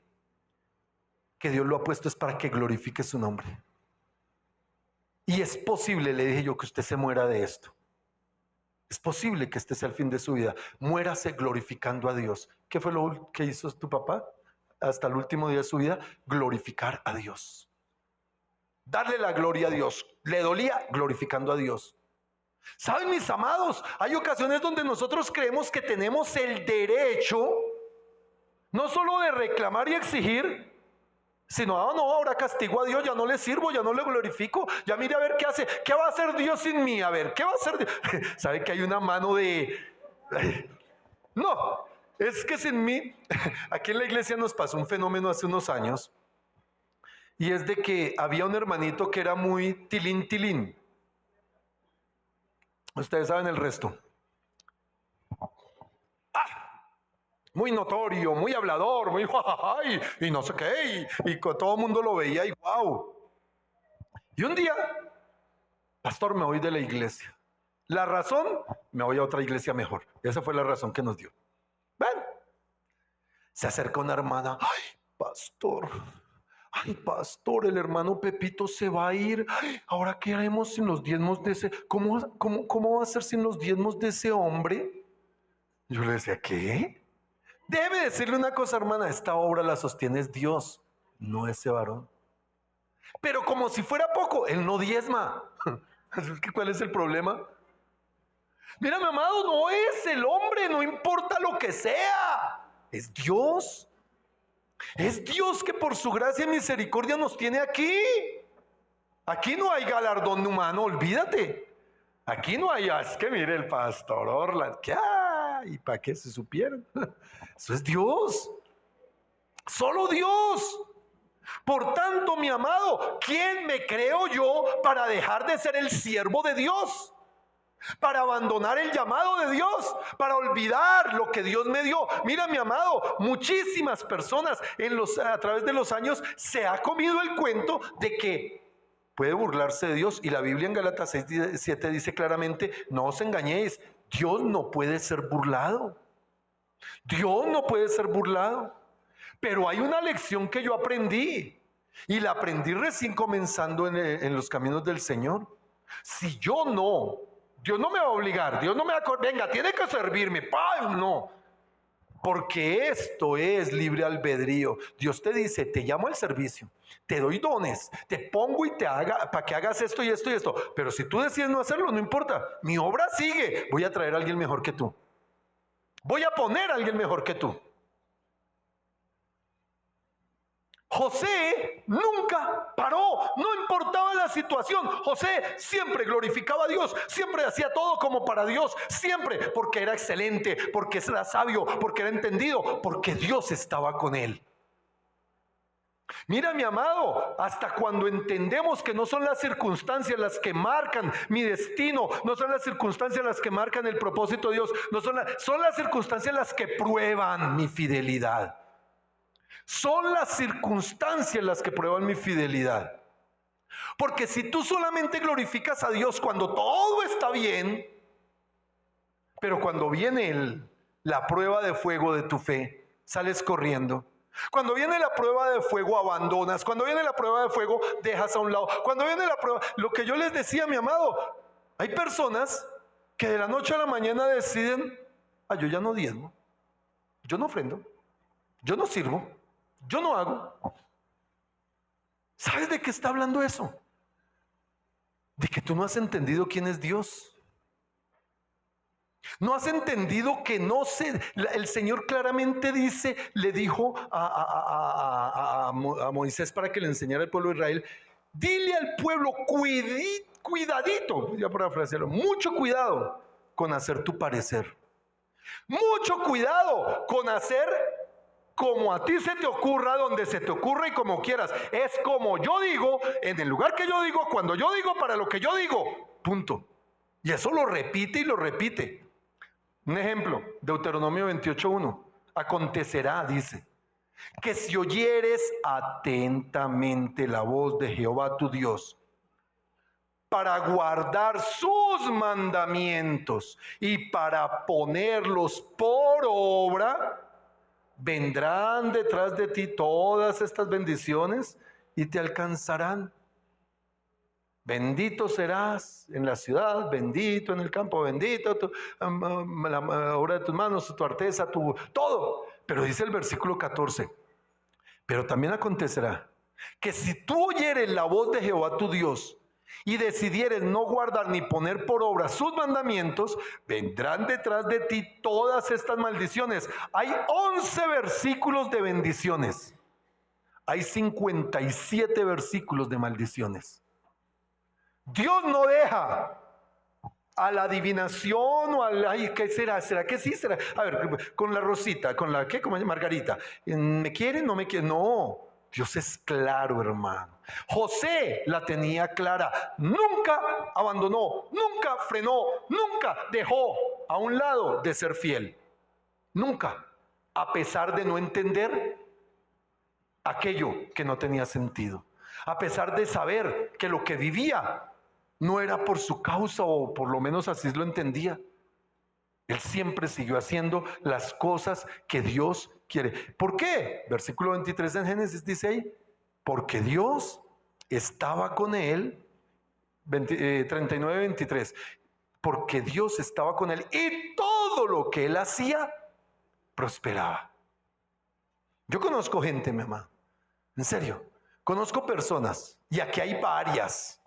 que Dios lo ha puesto es para que glorifique su nombre. Y es posible, le dije yo, que usted se muera de esto. Es posible que este sea el fin de su vida. Muérase glorificando a Dios. ¿Qué fue lo que hizo tu papá hasta el último día de su vida? Glorificar a Dios. Darle la gloria a Dios. Le dolía, glorificando a Dios. ¿Saben, mis amados? Hay ocasiones donde nosotros creemos que tenemos el derecho no solo de reclamar y exigir, sino, ahora castigo a Dios, ya no le sirvo, ya no le glorifico, ya mire a ver qué hace, qué va a hacer Dios sin mí, a ver, qué va a hacer Dios. ¿Sabe que hay una mano de... No, es que sin mí, aquí en la iglesia nos pasó un fenómeno hace unos años, y es de que había un hermanito que era muy tilín, tilín. Ustedes saben el resto. Muy notorio, muy hablador, muy jajaja, y no sé qué, y todo el mundo lo veía y wow. Y un día, pastor, me voy de la iglesia. La razón, me voy a otra iglesia mejor. Esa fue la razón que nos dio. Ven, se acerca una hermana, ay pastor, el hermano Pepito se va a ir. Ahora, ¿qué haremos sin los diezmos de ese? ¿Cómo va a ser sin los diezmos de ese hombre? Yo le decía, ¿qué? Debe decirle una cosa, hermana, esta obra la sostiene Dios, no ese varón. Pero como si fuera poco, él no diezma. ¿Cuál es el problema? Mira, mi amado, no es el hombre, no importa lo que sea, es Dios. Es Dios que por su gracia y misericordia nos tiene aquí. Aquí no hay galardón humano, olvídate. Aquí no hay, es que mire el pastor Orland, ¿qué hay? ¿Y para qué se supieran? Eso es Dios. Solo Dios. Por tanto, mi amado, ¿quién me creo yo para dejar de ser el siervo de Dios? Para abandonar el llamado de Dios, para olvidar lo que Dios me dio. Mira, mi amado, muchísimas personas a través de los años se ha comido el cuento de que puede burlarse de Dios, y la Biblia en Gálatas 6:7 dice claramente, no os engañéis, Dios no puede ser burlado. Dios no puede ser burlado. Pero hay una lección que yo aprendí, y la aprendí recién comenzando en los caminos del Señor. Si yo no, Dios no me va a obligar, Dios no me va a venga, tiene que servirme, no. Porque esto es libre albedrío. Dios te dice, te llamo al servicio, te doy dones, te pongo y te haga para que hagas esto y esto y esto. Pero si tú decides no hacerlo, no importa, mi obra sigue. Voy a traer a alguien mejor que tú. Voy a poner a alguien mejor que tú. José nunca paró, no importaba la situación. José siempre glorificaba a Dios, siempre hacía todo como para Dios, siempre, porque era excelente, porque era sabio, porque era entendido, porque Dios estaba con él. Mira, mi amado, hasta cuando entendemos que no son las circunstancias las que marcan mi destino, no son las circunstancias las que marcan el propósito de Dios, son las circunstancias las que prueban mi fidelidad. Son las circunstancias las que prueban mi fidelidad. Porque si tú solamente glorificas a Dios cuando todo está bien, pero cuando viene la prueba de fuego de tu fe, sales corriendo. Cuando viene la prueba de fuego, abandonas. Cuando viene la prueba de fuego, dejas a un lado. Cuando viene la prueba, lo que yo les decía, mi amado, hay personas que de la noche a la mañana deciden: yo ya no diezmo, yo no ofrendo, yo no sirvo, yo no hago. ¿Sabes de qué está hablando eso? De que tú no has entendido quién es Dios. No has entendido que el Señor claramente dice, le dijo a Moisés para que le enseñara al pueblo de Israel: dile al pueblo, cuidadito, ya parafrasearlo, mucho cuidado con hacer tu parecer. Mucho cuidado con hacer como a ti se te ocurra, donde se te ocurra y como quieras. Es como yo digo, en el lugar que yo digo, cuando yo digo, para lo que yo digo. Punto. Y eso lo repite y lo repite. Un ejemplo, Deuteronomio 28:1. Acontecerá, dice, que si oyeres atentamente la voz de Jehová tu Dios, para guardar sus mandamientos y para ponerlos por obra, vendrán detrás de ti todas estas bendiciones y te alcanzarán. Bendito serás en la ciudad, bendito en el campo, bendito la obra de tus manos, tu arteza, todo. Pero dice el versículo 14, pero también acontecerá que si tú oyeres la voz de Jehová tu Dios y decidieres no guardar ni poner por obra sus mandamientos, vendrán detrás de ti todas estas maldiciones. Hay 11 versículos de bendiciones. Hay 57 versículos de maldiciones. Dios no deja a la adivinación o al, ¿qué será? ¿Será que sí? ¿Será? A ver, con la Rosita, con la, ¿qué? ¿Cómo se llama? Margarita. ¿Me quieren? ¿No me quieren? No. Dios es claro, hermano. José la tenía clara. Nunca abandonó, nunca frenó, nunca dejó a un lado de ser fiel. Nunca. A pesar de no entender aquello que no tenía sentido. A pesar de saber que lo que vivía no era por su causa, o por lo menos así lo entendía. Él siempre siguió haciendo las cosas que Dios quiere. ¿Por qué? Versículo 23 en Génesis dice ahí, porque Dios estaba con él, 39-23, porque Dios estaba con él y todo lo que él hacía prosperaba. Yo conozco gente, mi mamá, en serio, conozco personas, y aquí hay varias,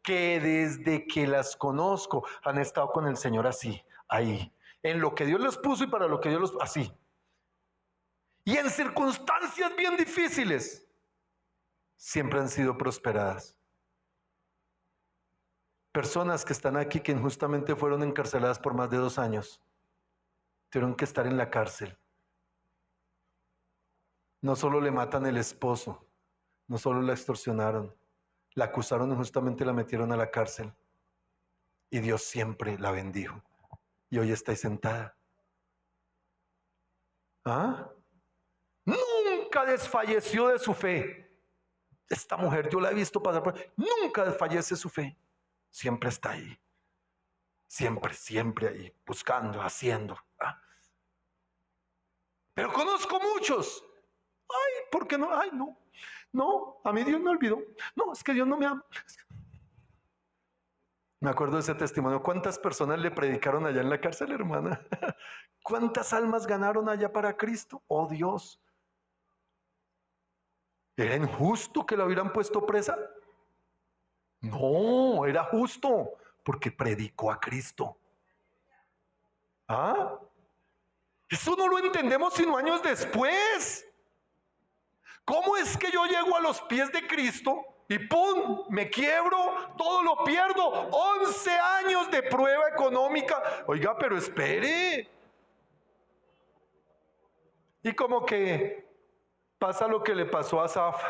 que desde que las conozco han estado con el Señor así, ahí, en lo que Dios les puso y para lo que Dios los así. Y en circunstancias bien difíciles, siempre han sido prosperadas. Personas que están aquí que injustamente fueron encarceladas por más de 2 años, tuvieron que estar en la cárcel. No solo le matan el esposo, no solo la extorsionaron, la acusaron injustamente, la metieron a la cárcel. Y Dios siempre la bendijo. Y hoy está ahí sentada. ¿Ah? Nunca desfalleció de su fe. Esta mujer yo la he visto pasar por... Nunca desfallece su fe. Siempre está ahí. Siempre ahí, buscando, haciendo. ¿Ah? Pero conozco muchos. Ay, ¿por qué no? Ay, no. No, a mí Dios me olvidó. No, es que Dios no me ama. Me acuerdo de ese testimonio. ¿Cuántas personas le predicaron allá en la cárcel, hermana? ¿Cuántas almas ganaron allá para Cristo? Oh, Dios. ¿Era injusto que la hubieran puesto presa? No, era justo porque predicó a Cristo. ¿Ah? Eso no lo entendemos sino años después. ¿Cómo es que yo llego a los pies de Cristo y ¡pum! Me quiebro, todo lo pierdo? 11 años de prueba económica. Oiga, pero espere. Y como que pasa lo que le pasó a Asaf.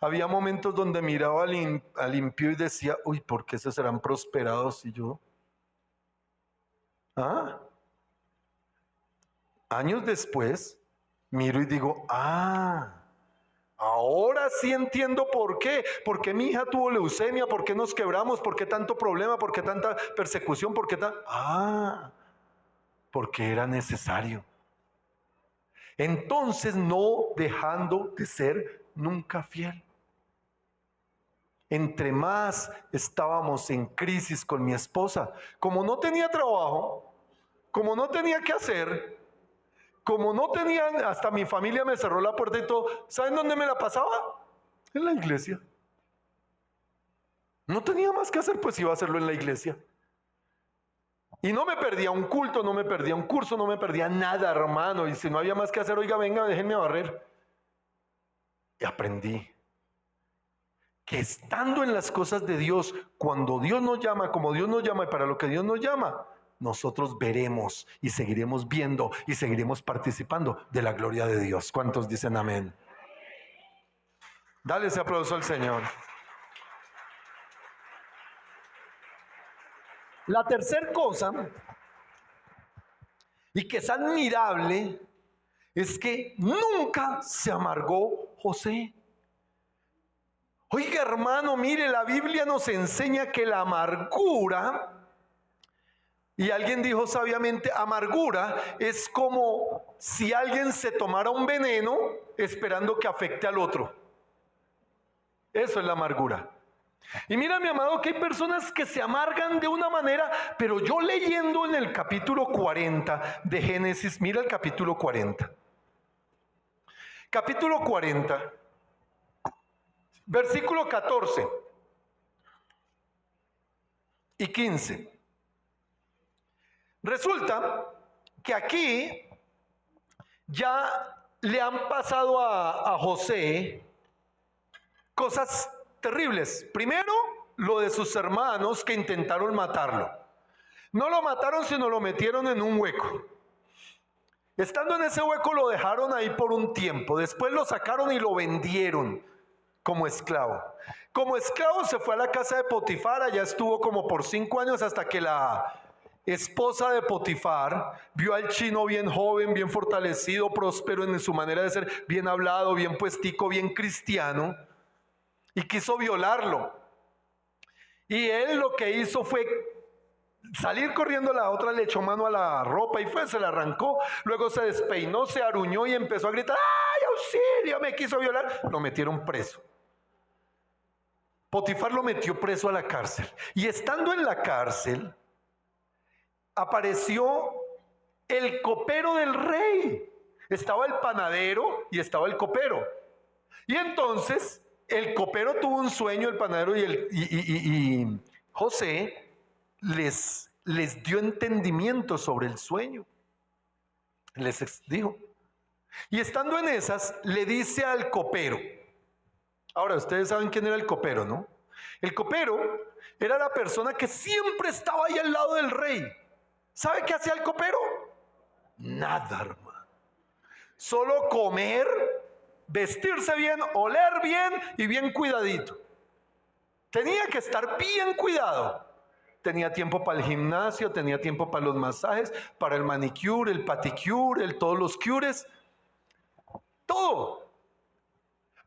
Había momentos donde miraba al impío y decía, uy, ¿por qué se serán prosperados? Y yo, ah, años después, miro y digo, ahora sí entiendo por qué. ¿Por qué mi hija tuvo leucemia? ¿Por qué nos quebramos? ¿Por qué tanto problema? ¿Por qué tanta persecución? ¿Por qué porque era necesario. Entonces, no dejando de ser nunca fiel. Entre más estábamos en crisis con mi esposa, como no tenía trabajo, como no tenía que hacer, como no tenían, hasta mi familia me cerró la puerta y todo, ¿saben dónde me la pasaba? En la iglesia. No tenía más que hacer, pues iba a hacerlo en la iglesia. Y no me perdía un culto, no me perdía un curso, no me perdía nada, hermano. Y si no había más que hacer, oiga, venga, déjenme barrer. Y aprendí que estando en las cosas de Dios, cuando Dios nos llama, como Dios nos llama y para lo que Dios nos llama, nosotros veremos y seguiremos viendo y seguiremos participando de la gloria de Dios. ¿Cuántos dicen amén? Dale ese aplauso al Señor. La tercera cosa, y que es admirable, es que nunca se amargó José. Oiga, hermano, mire, la Biblia nos enseña que la amargura, y alguien dijo sabiamente, amargura es como si alguien se tomara un veneno esperando que afecte al otro. Eso es la amargura. Y mira, mi amado, que hay personas que se amargan de una manera, pero yo leyendo en el capítulo 40 de Génesis, mira el capítulo 40. Capítulo 40, versículo 14 y 15. Resulta que aquí ya le han pasado a José cosas terribles. Primero, lo de sus hermanos que intentaron matarlo. No lo mataron, sino lo metieron en un hueco. Estando en ese hueco lo dejaron ahí por un tiempo. Después lo sacaron y lo vendieron como esclavo. Como esclavo se fue a la casa de Potifar. Allá estuvo como por 5 años hasta que la esposa de Potifar vio al chino bien joven, bien fortalecido, próspero en su manera de ser, bien hablado, bien puestico, bien cristiano, y quiso violarlo. Y él lo que hizo fue salir corriendo, la otra le echó mano a la ropa y se la arrancó. Luego se despeinó, se aruñó y empezó a gritar, ¡ay, auxilio! Me quiso violar. Lo metieron preso. Potifar lo metió preso a la cárcel. Y estando en la cárcel, apareció el copero del rey. Estaba el panadero y estaba el copero. Y entonces el copero tuvo un sueño, el panadero y José les dio entendimiento sobre el sueño. Les dijo. Y estando en esas, le dice al copero. Ahora, ustedes saben quién era el copero, ¿no? El copero era la persona que siempre estaba ahí al lado del rey. ¿Sabe qué hacía el copero? Nada, hermano. Solo comer, vestirse bien, oler bien y bien cuidadito. Tenía que estar bien cuidado. Tenía tiempo para el gimnasio, tenía tiempo para los masajes, para el manicure, el paticure, todos los cures. Todo.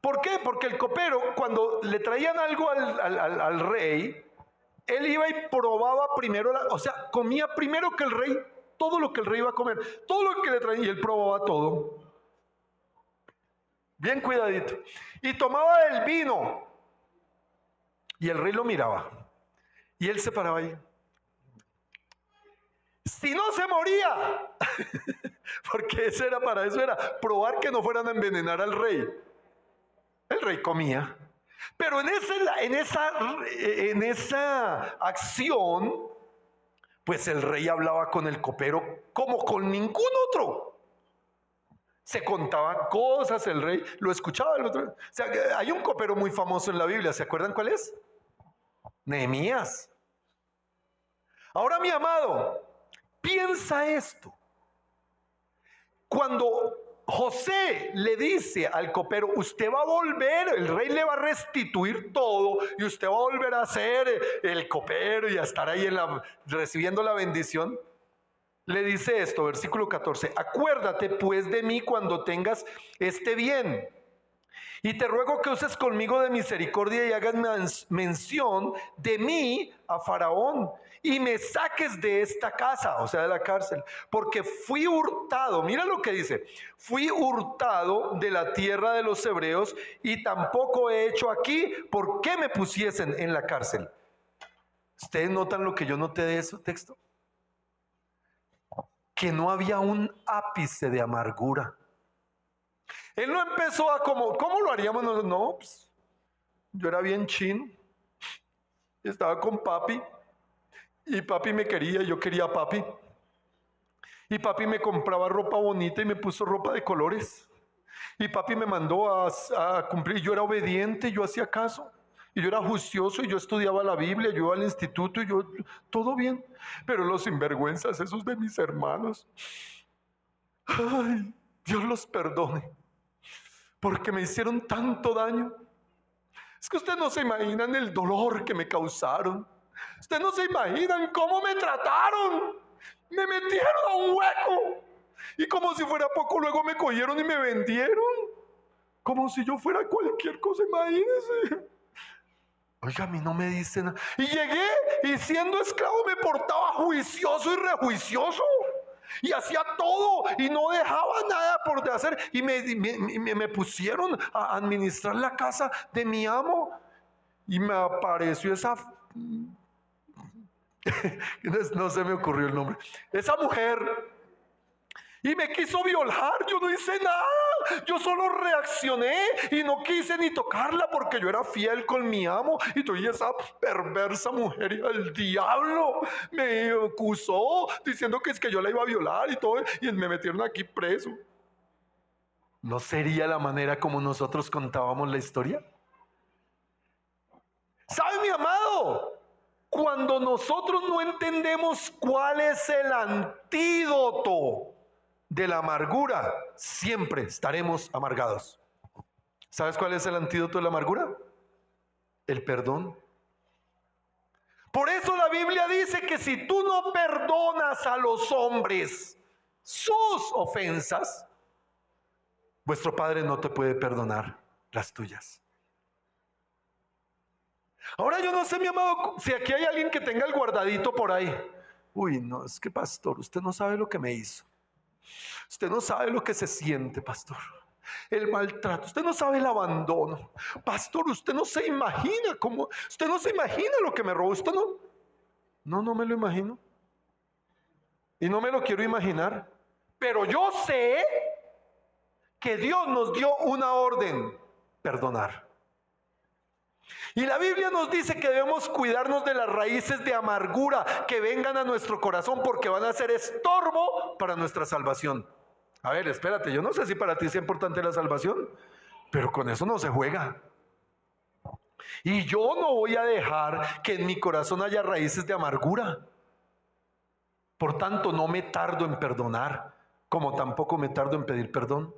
¿Por qué? Porque el copero, cuando le traían algo al rey, él iba y probaba primero, o sea, comía primero que el rey, todo lo que el rey iba a comer, todo lo que le traían, y él probaba todo. Bien cuidadito. Y tomaba el vino. Y el rey lo miraba. Y él se paraba ahí. Si no se moría, porque para eso era probar que no fueran a envenenar al rey. El rey comía. Pero en esa acción, pues el rey hablaba con el copero como con ningún otro. Se contaban cosas, el rey lo escuchaba. El otro. O sea, hay un copero muy famoso en la Biblia, ¿se acuerdan cuál es? Nehemías. Ahora, mi amado, piensa esto. Cuando José le dice al copero, usted va a volver, el rey le va a restituir todo y usted va a volver a ser el copero y a estar ahí recibiendo la bendición. Le dice esto, versículo 14, acuérdate pues de mí cuando tengas este bien. Y te ruego que uses conmigo de misericordia y hagas mención de mí a Faraón y me saques de esta casa, o sea, de la cárcel, porque fui hurtado, mira lo que dice, fui hurtado de la tierra de los hebreos y tampoco he hecho aquí por qué me pusiesen en la cárcel. ¿Ustedes notan lo que yo noté de ese texto? Que no había un ápice de amargura. Él no empezó a ¿cómo lo haríamos nosotros? No, pues, yo era bien chino, estaba con papi, y papi me quería, y yo quería a papi, y papi me compraba ropa bonita y me puso ropa de colores, y papi me mandó a cumplir, yo era obediente, yo hacía caso, y yo era juicioso, y yo estudiaba la Biblia, yo iba al instituto, y yo, todo bien, pero los sinvergüenzas, esos de mis hermanos, ay, Dios los perdone, porque me hicieron tanto daño. Es que ustedes no se imaginan el dolor que me causaron. Ustedes no se imaginan cómo me trataron. Me metieron a un hueco. Y como si fuera poco, luego me cogieron y me vendieron. Como si yo fuera cualquier cosa, imagínense. Oiga, a mí no me dicen nada. Y llegué y siendo esclavo me portaba juicioso y rejuicioso. Y hacía todo y no dejaba nada por hacer. Y me pusieron a administrar la casa de mi amo. Y me apareció esa... no se me ocurrió el nombre. Esa mujer. Y me quiso violar. Yo no hice nada. Yo solo reaccioné y no quise ni tocarla porque yo era fiel con mi amo. Y esa perversa mujer, el diablo, me acusó diciendo que es que yo la iba a violar y todo. Y me metieron aquí preso. ¿No sería la manera como nosotros contábamos la historia? ¿Sabe, mi amado? Cuando nosotros no entendemos cuál es el antídoto de la amargura, siempre estaremos amargados. ¿Sabes cuál es el antídoto de la amargura? El perdón. Por eso la Biblia dice que si tú no perdonas a los hombres sus ofensas, vuestro Padre no te puede perdonar las tuyas. Ahora yo no sé, mi amado, si aquí hay alguien que tenga el guardadito por ahí. Uy, no, es que pastor, usted no sabe lo que me hizo. Usted no sabe lo que se siente, pastor. El maltrato, usted no sabe el abandono. Pastor, usted no se imagina cómo, usted no se imagina lo que me robó. Usted no me lo imagino. Y no me lo quiero imaginar. Pero yo sé que Dios nos dio una orden: perdonar. Y la Biblia nos dice que debemos cuidarnos de las raíces de amargura que vengan a nuestro corazón, porque van a ser estorbo para nuestra salvación. A ver, espérate, yo no sé si para ti es importante la salvación, pero con eso no se juega. Y yo no voy a dejar que en mi corazón haya raíces de amargura. Por tanto, no me tardo en perdonar, como tampoco me tardo en pedir perdón.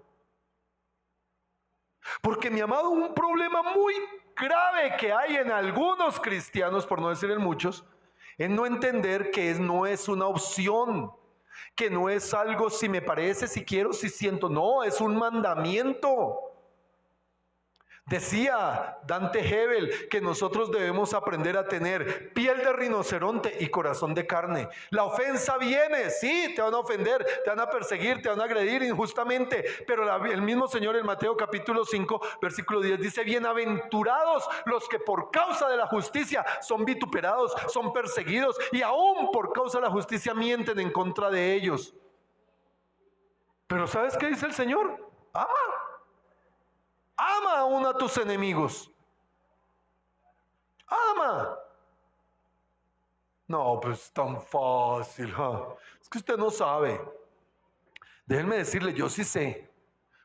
Porque, mi amado, un problema muy grave que hay en algunos cristianos, por no decir en muchos, es no entender que no es una opción, que no es algo si me parece, si quiero, si siento. No, es un mandamiento. Decía Dante Hebel que nosotros debemos aprender a tener piel de rinoceronte y corazón de carne. La ofensa viene, sí, te van a ofender, te van a perseguir, te van a agredir injustamente, pero el mismo Señor en Mateo capítulo 5 versículo 10 dice: bienaventurados los que por causa de la justicia son vituperados, son perseguidos y aún por causa de la justicia mienten en contra de ellos. Pero ¿sabes qué dice el Señor? Ama aún a tus enemigos. Ama. No, pues tan fácil. Es que usted no sabe. Déjenme decirle, yo sí sé.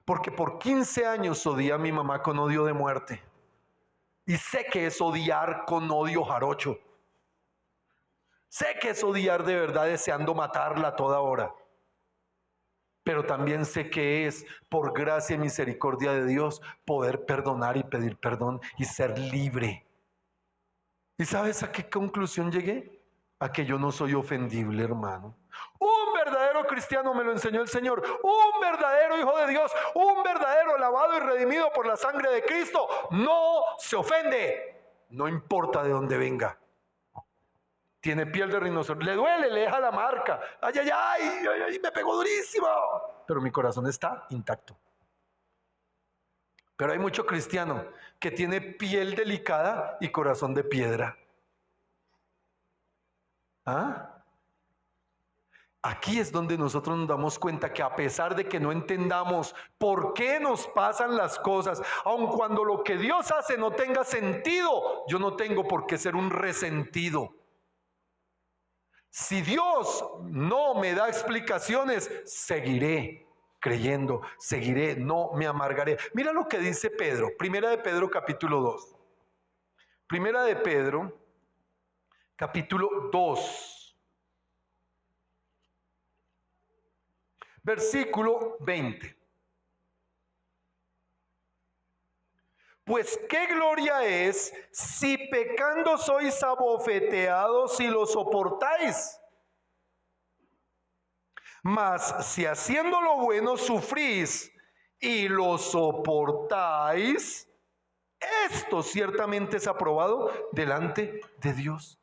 Porque por 15 años odié a mi mamá con odio de muerte. Y sé que es odiar con odio jarocho. Sé que es odiar de verdad deseando matarla a toda hora. pero también sé que es por gracia y misericordia de Dios poder perdonar y pedir perdón y ser libre. ¿Y sabes a qué conclusión llegué? A que yo no soy ofendible, hermano. Un verdadero cristiano, me lo enseñó el Señor, un verdadero hijo de Dios, un verdadero lavado y redimido por la sangre de Cristo, no se ofende, no importa de dónde venga. Tiene piel de rinoceronte, le duele, le deja la marca, ay, ay, ay, ay, ay, me pegó durísimo, pero mi corazón está intacto. Pero hay mucho cristiano que tiene piel delicada y corazón de piedra. ¿Ah? Aquí es donde nosotros nos damos cuenta que a pesar de que no entendamos por qué nos pasan las cosas, aun cuando lo que Dios hace no tenga sentido, yo no tengo por qué ser un resentido. Si Dios no me da explicaciones, seguiré creyendo, seguiré, no me amargaré. Mira lo que dice Pedro, Primera de Pedro capítulo 2. Primera de Pedro capítulo 2, versículo 20. Pues qué gloria es si pecando sois abofeteados y lo soportáis. Mas si haciendo lo bueno sufrís y lo soportáis, esto ciertamente es aprobado delante de Dios.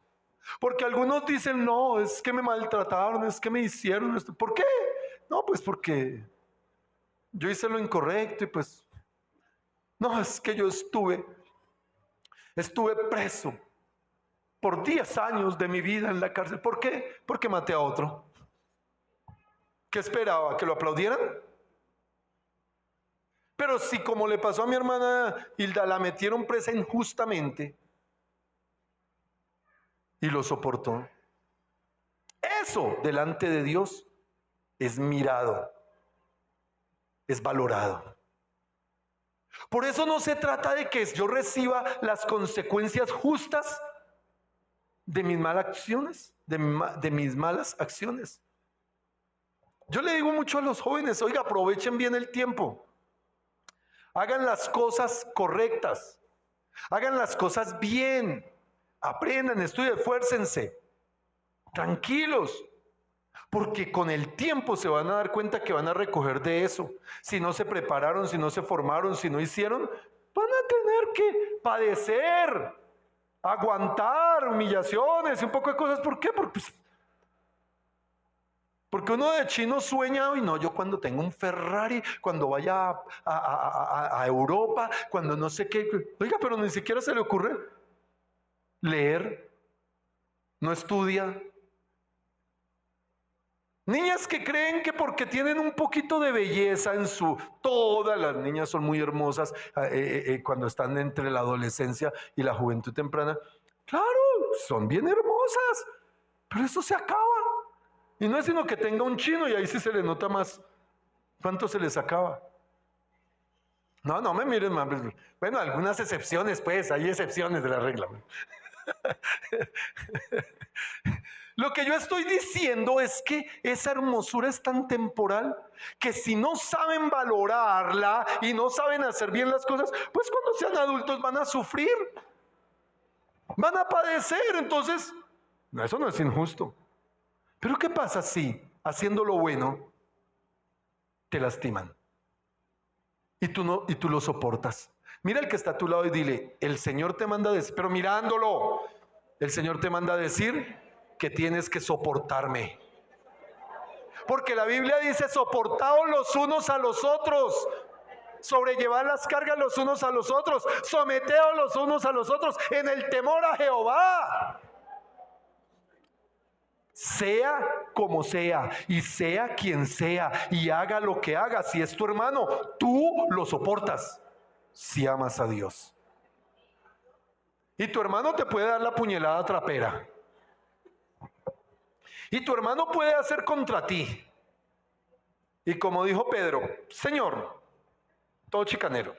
Porque algunos dicen, no, es que me maltrataron, es que me hicieron esto. ¿Por qué? No, pues porque yo hice lo incorrecto y pues, no, es que yo estuve preso por 10 años de mi vida en la cárcel. ¿Por qué? Porque maté a otro. ¿Qué esperaba? ¿Que lo aplaudieran? Pero si como le pasó a mi hermana Hilda, la metieron presa injustamente y lo soportó, eso delante de Dios es mirado, es valorado. Por eso no se trata de que yo reciba las consecuencias justas de mis malas acciones, de mis malas acciones. Yo le digo mucho a los jóvenes, oiga, aprovechen bien el tiempo. Hagan las cosas correctas. Hagan las cosas bien. Aprendan, estudien, esfuércense. Tranquilos. Porque con el tiempo se van a dar cuenta que van a recoger de eso. Si no se prepararon, si no se formaron, si no hicieron, van a tener que padecer, aguantar humillaciones y un poco de cosas. ¿Por qué? Porque uno de chino sueña, y no, yo cuando tengo un Ferrari, cuando vaya a Europa, cuando no sé qué. Oiga, pero ni siquiera se le ocurre leer, no estudia. Niñas que creen que porque tienen un poquito de belleza en su... Todas las niñas son muy hermosas cuando están entre la adolescencia y la juventud temprana. Claro, son bien hermosas, pero eso se acaba. Y no es sino que tenga un chino y ahí sí se le nota más cuánto se les acaba. No, no me miren más. Bueno, algunas excepciones, pues, hay excepciones de la regla. Lo que yo estoy diciendo es que esa hermosura es tan temporal que si no saben valorarla y no saben hacer bien las cosas, pues cuando sean adultos van a sufrir, van a padecer. Entonces, eso no es injusto. Pero ¿qué pasa si haciendo lo bueno te lastiman y tú lo soportas? Mira el que está a tu lado y dile, el Señor te manda a decir, pero mirándolo, el Señor te manda a decir que tienes que soportarme. Porque la Biblia dice, soportaos los unos a los otros, sobrellevad las cargas los unos a los otros, someteos los unos a los otros en el temor a Jehová. Sea como sea y sea quien sea y haga lo que haga, si es tu hermano, tú lo soportas si amas a Dios. Y tu hermano te puede dar la puñalada trapera. Y tu hermano puede hacer contra ti. Y como dijo Pedro, Señor, todo chicanero.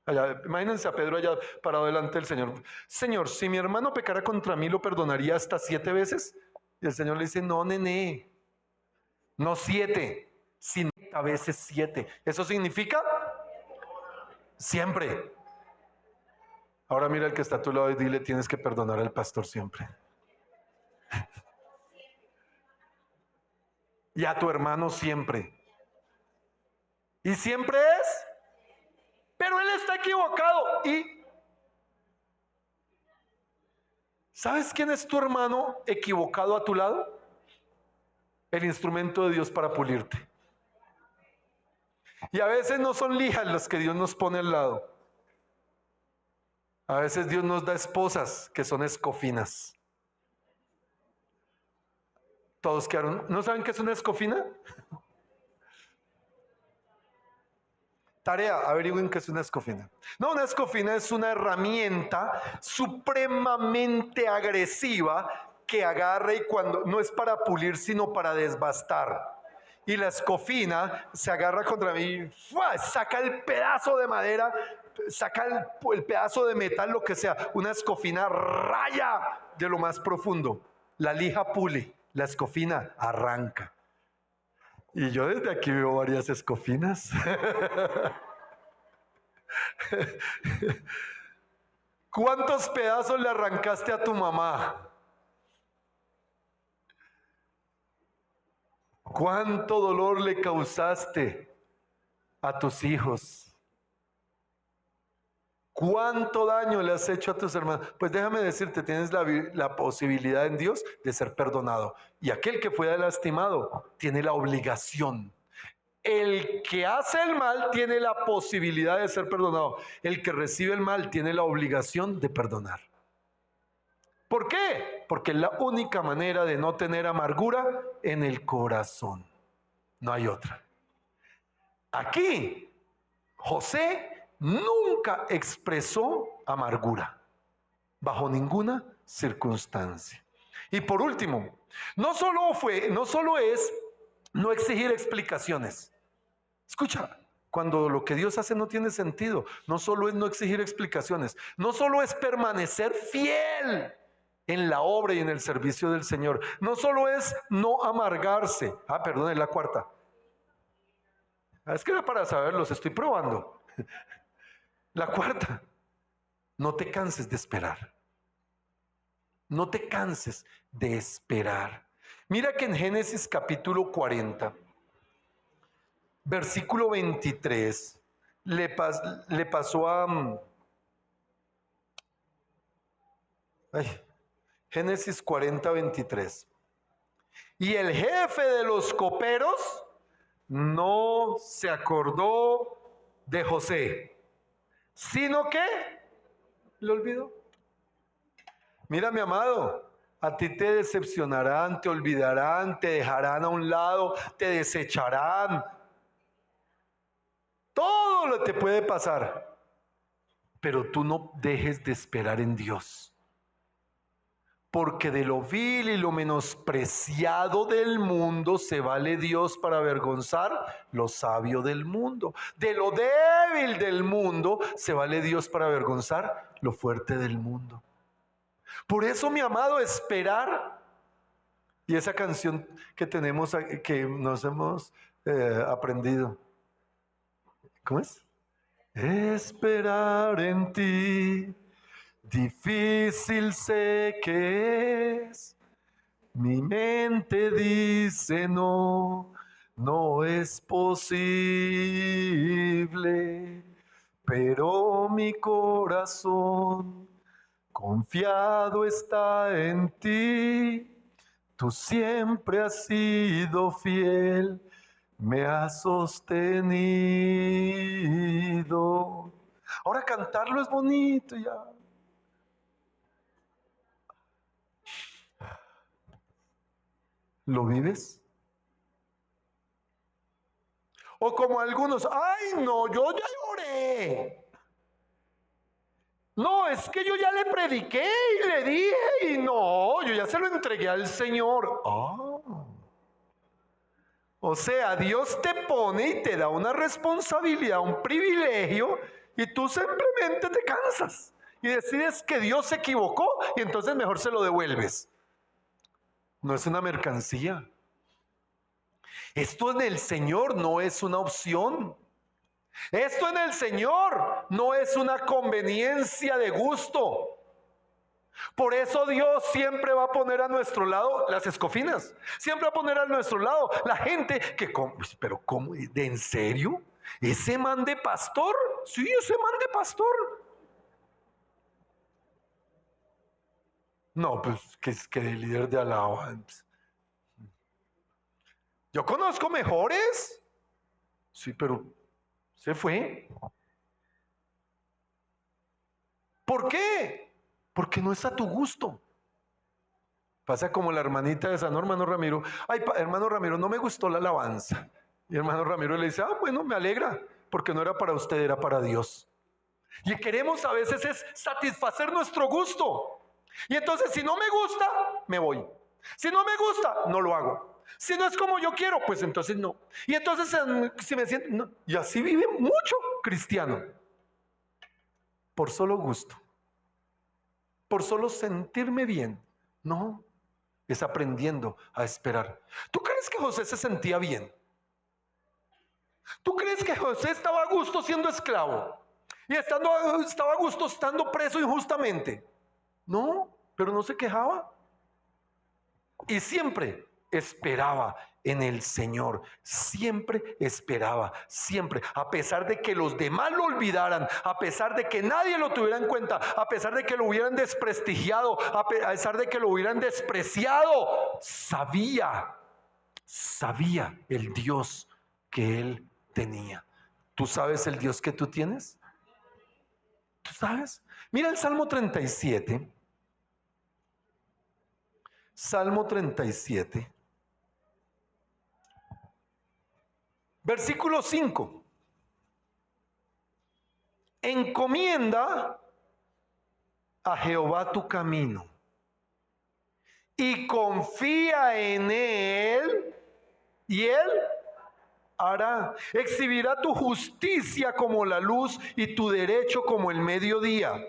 Allá, imagínense a Pedro allá parado delante del Señor. Señor, si mi hermano pecara contra mí, ¿lo perdonaría hasta 7 veces? Y el Señor le dice, no, nene, no 7, sino a veces 7. Eso significa siempre. Ahora mira al que está a tu lado y dile: tienes que perdonar al pastor siempre. Y a tu hermano siempre. Y siempre es, pero él está equivocado. Y ¿sabes quién es tu hermano equivocado a tu lado? El instrumento de Dios para pulirte. Y a veces no son lijas las que Dios nos pone al lado. A veces Dios nos da esposas que son escofinas. Todos quedaron, ¿no saben qué es una escofina? Tarea, averigüen qué es una escofina. No, una escofina es una herramienta supremamente agresiva que agarra y cuando no es para pulir, sino para desbastar. Y la escofina se agarra contra mí, saca el pedazo de madera, saca el pedazo de metal, lo que sea. Una escofina raya de lo más profundo. La lija pule, la escofina arranca. Y yo desde aquí veo varias escofinas. ¿Cuántos pedazos le arrancaste a tu mamá? ¿Cuánto dolor le causaste a tus hijos? ¿Cuánto daño le has hecho a tus hermanos? Pues déjame decirte, tienes la posibilidad en Dios de ser perdonado. Y aquel que fue lastimado tiene la obligación. El que hace el mal tiene la posibilidad de ser perdonado. El que recibe el mal tiene la obligación de perdonar. ¿Por qué? Porque es la única manera de no tener amargura en el corazón. No hay otra. Aquí, José nunca expresó amargura, bajo ninguna circunstancia. Y por último, no solo es no exigir explicaciones. Escucha, cuando lo que Dios hace no tiene sentido, no solo es no exigir explicaciones, no solo es permanecer fiel en la obra y en el servicio del Señor, no solo es no amargarse. Perdón, es la cuarta. Es que era para saberlos, estoy probando. La cuarta, no te canses de esperar. No te canses de esperar. Mira que en Génesis capítulo 40, versículo 23, le pasó a... Génesis 40, 23. Y el jefe de los coperos no se acordó de José, sino que lo olvidó. Mira, mi amado, a ti te decepcionarán, te olvidarán, te dejarán a un lado, te desecharán. Todo lo te puede pasar, pero tú no dejes de esperar en Dios. Porque de lo vil y lo menospreciado del mundo se vale Dios para avergonzar lo sabio del mundo. De lo débil del mundo se vale Dios para avergonzar lo fuerte del mundo. Por eso, mi amado, esperar. Y esa canción que tenemos, que nos hemos aprendido. ¿Cómo es? Esperar en ti. Difícil sé que es, mi mente dice no, no es posible, pero mi corazón confiado está en ti, tú siempre has sido fiel, me has sostenido. Ahora cantarlo es bonito ya. ¿Lo vives? O como algunos, ay no, yo ya lloré. No, es que yo ya le prediqué y le dije y no, yo ya se lo entregué al Señor. O sea, Dios te pone y te da una responsabilidad, un privilegio, y tú simplemente te cansas y decides que Dios se equivocó y entonces mejor se lo devuelves. No es una mercancía. Esto en el Señor no es una opción. Esto en el Señor no es una conveniencia de gusto. Por eso Dios siempre va a poner a nuestro lado las escofinas. Siempre va a poner a nuestro lado la gente que, pero ¿cómo? ¿De en serio? ¿Ese man de pastor? Sí, ese man de pastor. No, pues que es que de líder de alabanza. Yo conozco mejores. Sí, pero se fue. ¿Por qué? Porque no es a tu gusto. Pasa como la hermanita de San hermano Ramiro. Ay, hermano Ramiro, no me gustó la alabanza. Y hermano Ramiro le dice, bueno, me alegra, porque no era para usted, era para Dios. Y queremos a veces es satisfacer nuestro gusto. Y entonces si no me gusta, me voy. Si no me gusta, no lo hago. Si no es como yo quiero, pues entonces no. Y entonces si me siento, no. Y así vive mucho cristiano. Por solo gusto. Por solo sentirme bien. No, es aprendiendo a esperar. ¿Tú crees que José se sentía bien? ¿Tú crees que José estaba a gusto siendo esclavo? Y estaba a gusto estando preso injustamente. No, pero no se quejaba. Y siempre esperaba en el Señor. Siempre esperaba, siempre. A pesar de que los demás lo olvidaran, a pesar de que nadie lo tuviera en cuenta, a pesar de que lo hubieran desprestigiado, a pesar de que lo hubieran despreciado, sabía el Dios que él tenía. ¿Tú sabes el Dios que tú tienes? ¿Tú sabes? Mira el Salmo 37. Salmo 37. Versículo 5. Encomienda a Jehová tu camino y confía en él y él hará. Exhibirá tu justicia como la luz y tu derecho como el mediodía.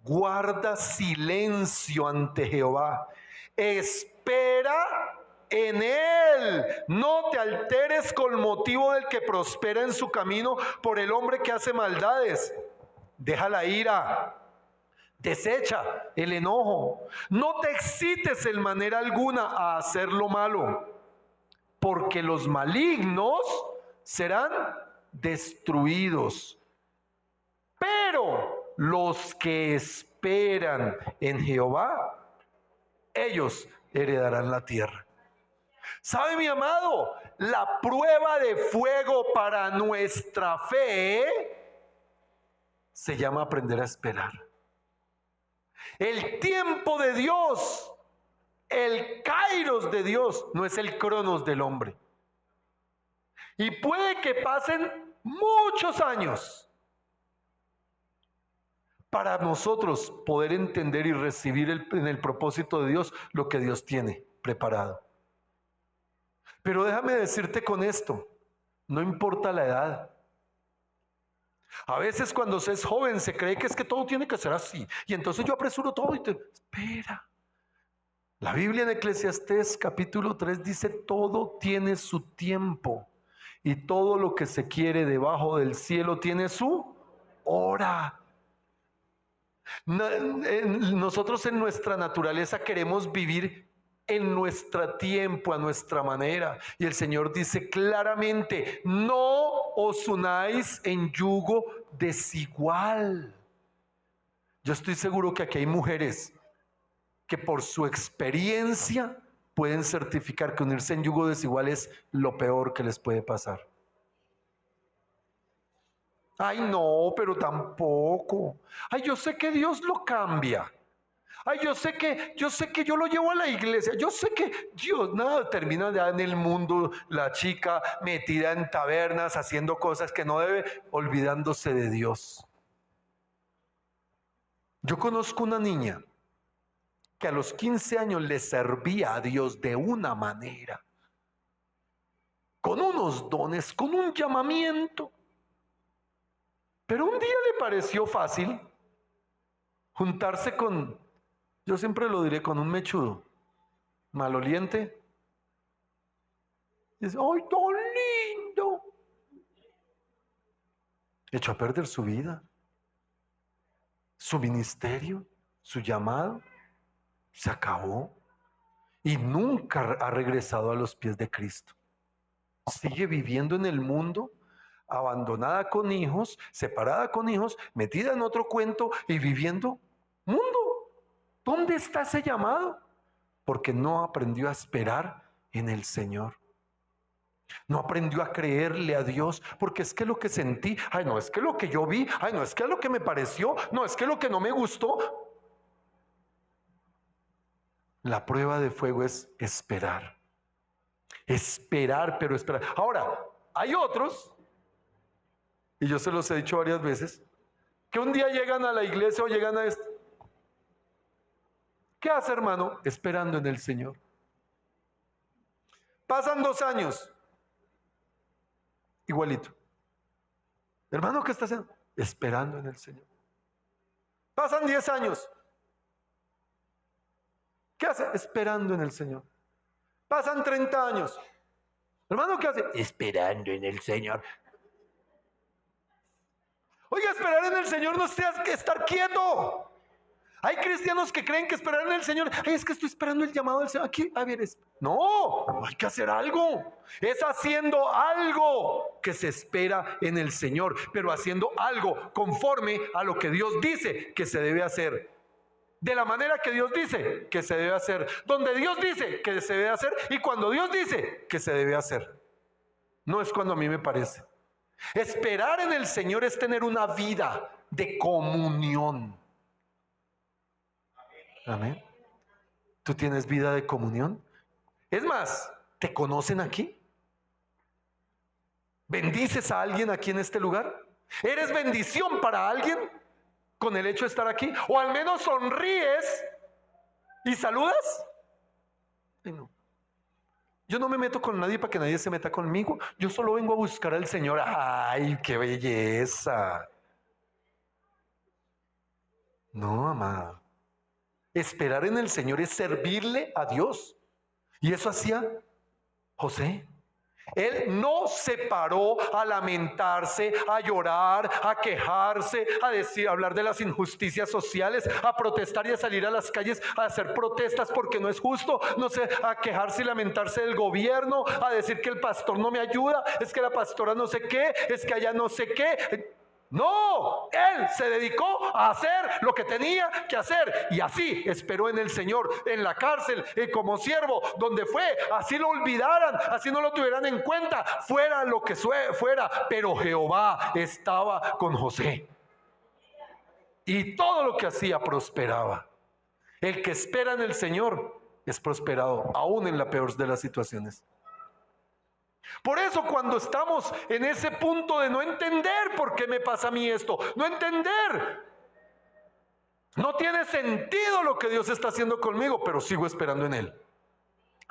Guarda silencio ante Jehová. Espera en él. No te alteres con motivo del que prospera en su camino, por el hombre que hace maldades. Deja la ira. Desecha el enojo. No te excites en manera alguna a hacer lo malo, porque los malignos serán destruidos. Pero los que esperan en Jehová, ellos heredarán la tierra. ¿Sabe, mi amado? La prueba de fuego para nuestra fe se llama aprender a esperar. El tiempo de Dios, el kairos de Dios, no es el cronos del hombre. Y puede que pasen muchos años para nosotros poder entender y recibir en el propósito de Dios lo que Dios tiene preparado. Pero déjame decirte con esto, no importa la edad. A veces cuando se es joven se cree que es que todo tiene que ser así. Y entonces yo apresuro todo y espera. La Biblia en Eclesiastés capítulo 3 dice, todo tiene su tiempo. Y todo lo que se quiere debajo del cielo tiene su hora. Nosotros en nuestra naturaleza queremos vivir en nuestro tiempo, a nuestra manera. Y el Señor dice claramente, no os unáis en yugo desigual. Yo estoy seguro que aquí hay mujeres que por su experiencia pueden certificar que unirse en yugo desigual es lo peor que les puede pasar. Ay, no, pero tampoco. Ay, yo sé que Dios lo cambia. Ay, yo sé que yo lo llevo a la iglesia. Yo sé que Dios, nada, termina ya en el mundo la chica metida en tabernas, haciendo cosas que no debe, olvidándose de Dios. Yo conozco una niña que a los 15 años le servía a Dios de una manera, con unos dones, con un llamamiento. Pero un día le pareció fácil juntarse con, yo siempre lo diré, con un mechudo, maloliente, Dice, ¡ay, tan lindo! Echó a perder su vida, su ministerio, su llamado, se acabó y nunca ha regresado a los pies de Cristo. Sigue viviendo en el mundo, abandonada con hijos, separada con hijos, metida en otro cuento y viviendo mundo. ¿Dónde está ese llamado? Porque no aprendió a esperar en el Señor. No aprendió a creerle a Dios, porque es que lo que sentí, ay no, es que lo que yo vi, ay no, es que lo que me pareció, no, es que lo que no me gustó. La prueba de fuego es esperar. Esperar, pero esperar. Ahora, hay otros, y yo se los he dicho varias veces, que un día llegan a la iglesia o llegan a esto. ¿Qué hace, hermano? Esperando en el Señor. Pasan 2 años. Igualito. Hermano, ¿qué está haciendo? Esperando en el Señor. Pasan 10 años. ¿Qué hace? Esperando en el Señor. Pasan 30 años. Hermano, ¿qué hace? Esperando en el Señor. Oiga, esperar en el Señor no es estar quieto. Hay cristianos que creen que esperar en el Señor, ay, es que estoy esperando el llamado del Señor. Aquí, a ver, no, hay que hacer algo. Es haciendo algo que se espera en el Señor, pero haciendo algo conforme a lo que Dios dice que se debe hacer. De la manera que Dios dice que se debe hacer, donde Dios dice que se debe hacer y cuando Dios dice que se debe hacer. No es cuando a mí me parece. Esperar en el Señor es tener una vida de comunión. Amén. ¿Tú tienes vida de comunión? Es más, ¿te conocen aquí? ¿Bendices a alguien aquí en este lugar? ¿Eres bendición para alguien con el hecho de estar aquí? ¿O al menos sonríes y saludas? Ay, no. Yo no me meto con nadie para que nadie se meta conmigo. Yo solo vengo a buscar al Señor. ¡Ay, qué belleza! No, amado. Esperar en el Señor es servirle a Dios. Y eso hacía José. Él no se paró a lamentarse, a llorar, a quejarse, a hablar de las injusticias sociales, a protestar y a salir a las calles a hacer protestas porque no es justo, no sé, a quejarse y lamentarse del gobierno, a decir que el pastor no me ayuda, es que la pastora no sé qué, es que allá no sé qué. No, él se dedicó a hacer lo que tenía que hacer y así esperó en el Señor, en la cárcel, como siervo, donde fue, así lo olvidaran, así no lo tuvieran en cuenta, fuera lo que fuera, pero Jehová estaba con José y todo lo que hacía prosperaba. El que espera en el Señor es prosperado, aún en la peor de las situaciones. Por eso cuando estamos en ese punto de no entender por qué me pasa a mí esto, no entender, no tiene sentido lo que Dios está haciendo conmigo, pero sigo esperando en Él,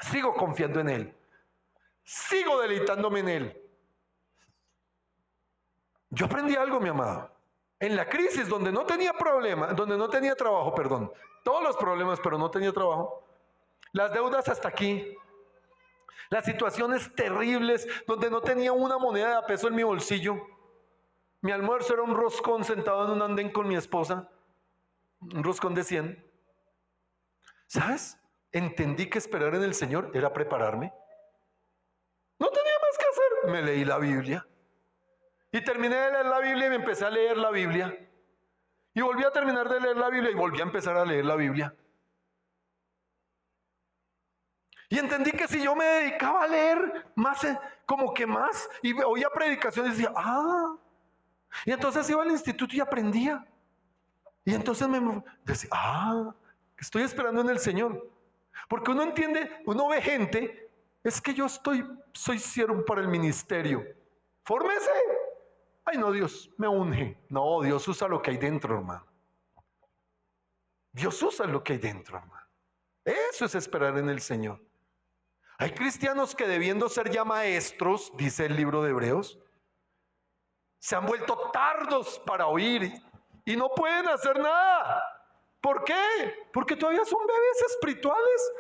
sigo confiando en Él, sigo deleitándome en Él. Yo aprendí algo, mi amado, en la crisis donde no tenía problema, donde no tenía trabajo, perdón, todos los problemas, pero no tenía trabajo, las deudas hasta aquí, las situaciones terribles donde no tenía una moneda de peso en mi bolsillo. Mi almuerzo era un roscón sentado en un andén con mi esposa, un roscón de 100. ¿Sabes? Entendí que esperar en el Señor era prepararme. No tenía más que hacer. Me leí la Biblia. Y terminé de leer la Biblia y me empecé a leer la Biblia. Y volví a terminar de leer la Biblia y volví a empezar a leer la Biblia. Y entendí que si yo me dedicaba a leer más, como que más, y oía predicaciones y decía, y entonces iba al instituto y aprendía. Y entonces me decía, estoy esperando en el Señor. Porque uno entiende, uno ve gente, es que yo soy siervo para el ministerio. Fórmese. Ay, no, Dios me unge. No, Dios usa lo que hay dentro, hermano. Dios usa lo que hay dentro, hermano. Eso es esperar en el Señor. Hay cristianos que debiendo ser ya maestros, dice el libro de Hebreos, se han vuelto tardos para oír y no pueden hacer nada. ¿Por qué? Porque todavía son bebés espirituales.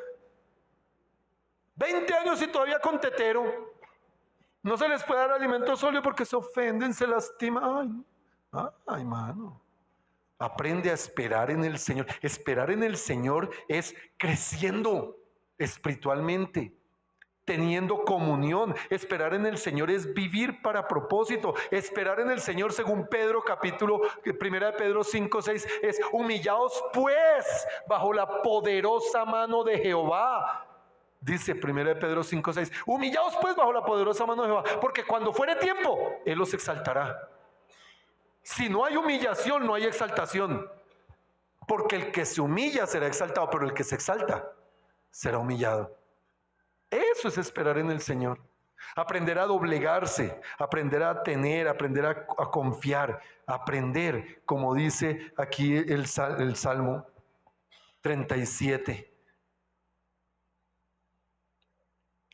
20 años y todavía con tetero. No se les puede dar alimento sólido porque se ofenden, se lastiman. Ay, mano. Aprende a esperar en el Señor. Esperar en el Señor es creciendo espiritualmente, teniendo comunión. Esperar en el Señor es vivir para propósito. Esperar en el Señor, según Pedro, capítulo 1 de Pedro 5:6, es humillaos pues bajo la poderosa mano de Jehová. Dice 1 de Pedro 5:6, humillaos pues bajo la poderosa mano de Jehová, porque cuando fuere tiempo, Él los exaltará. Si no hay humillación, no hay exaltación. Porque el que se humilla será exaltado, pero el que se exalta será humillado. Eso es esperar en el Señor. Aprender a doblegarse, aprender a tener, aprender a confiar, aprender, como dice aquí el Salmo 37,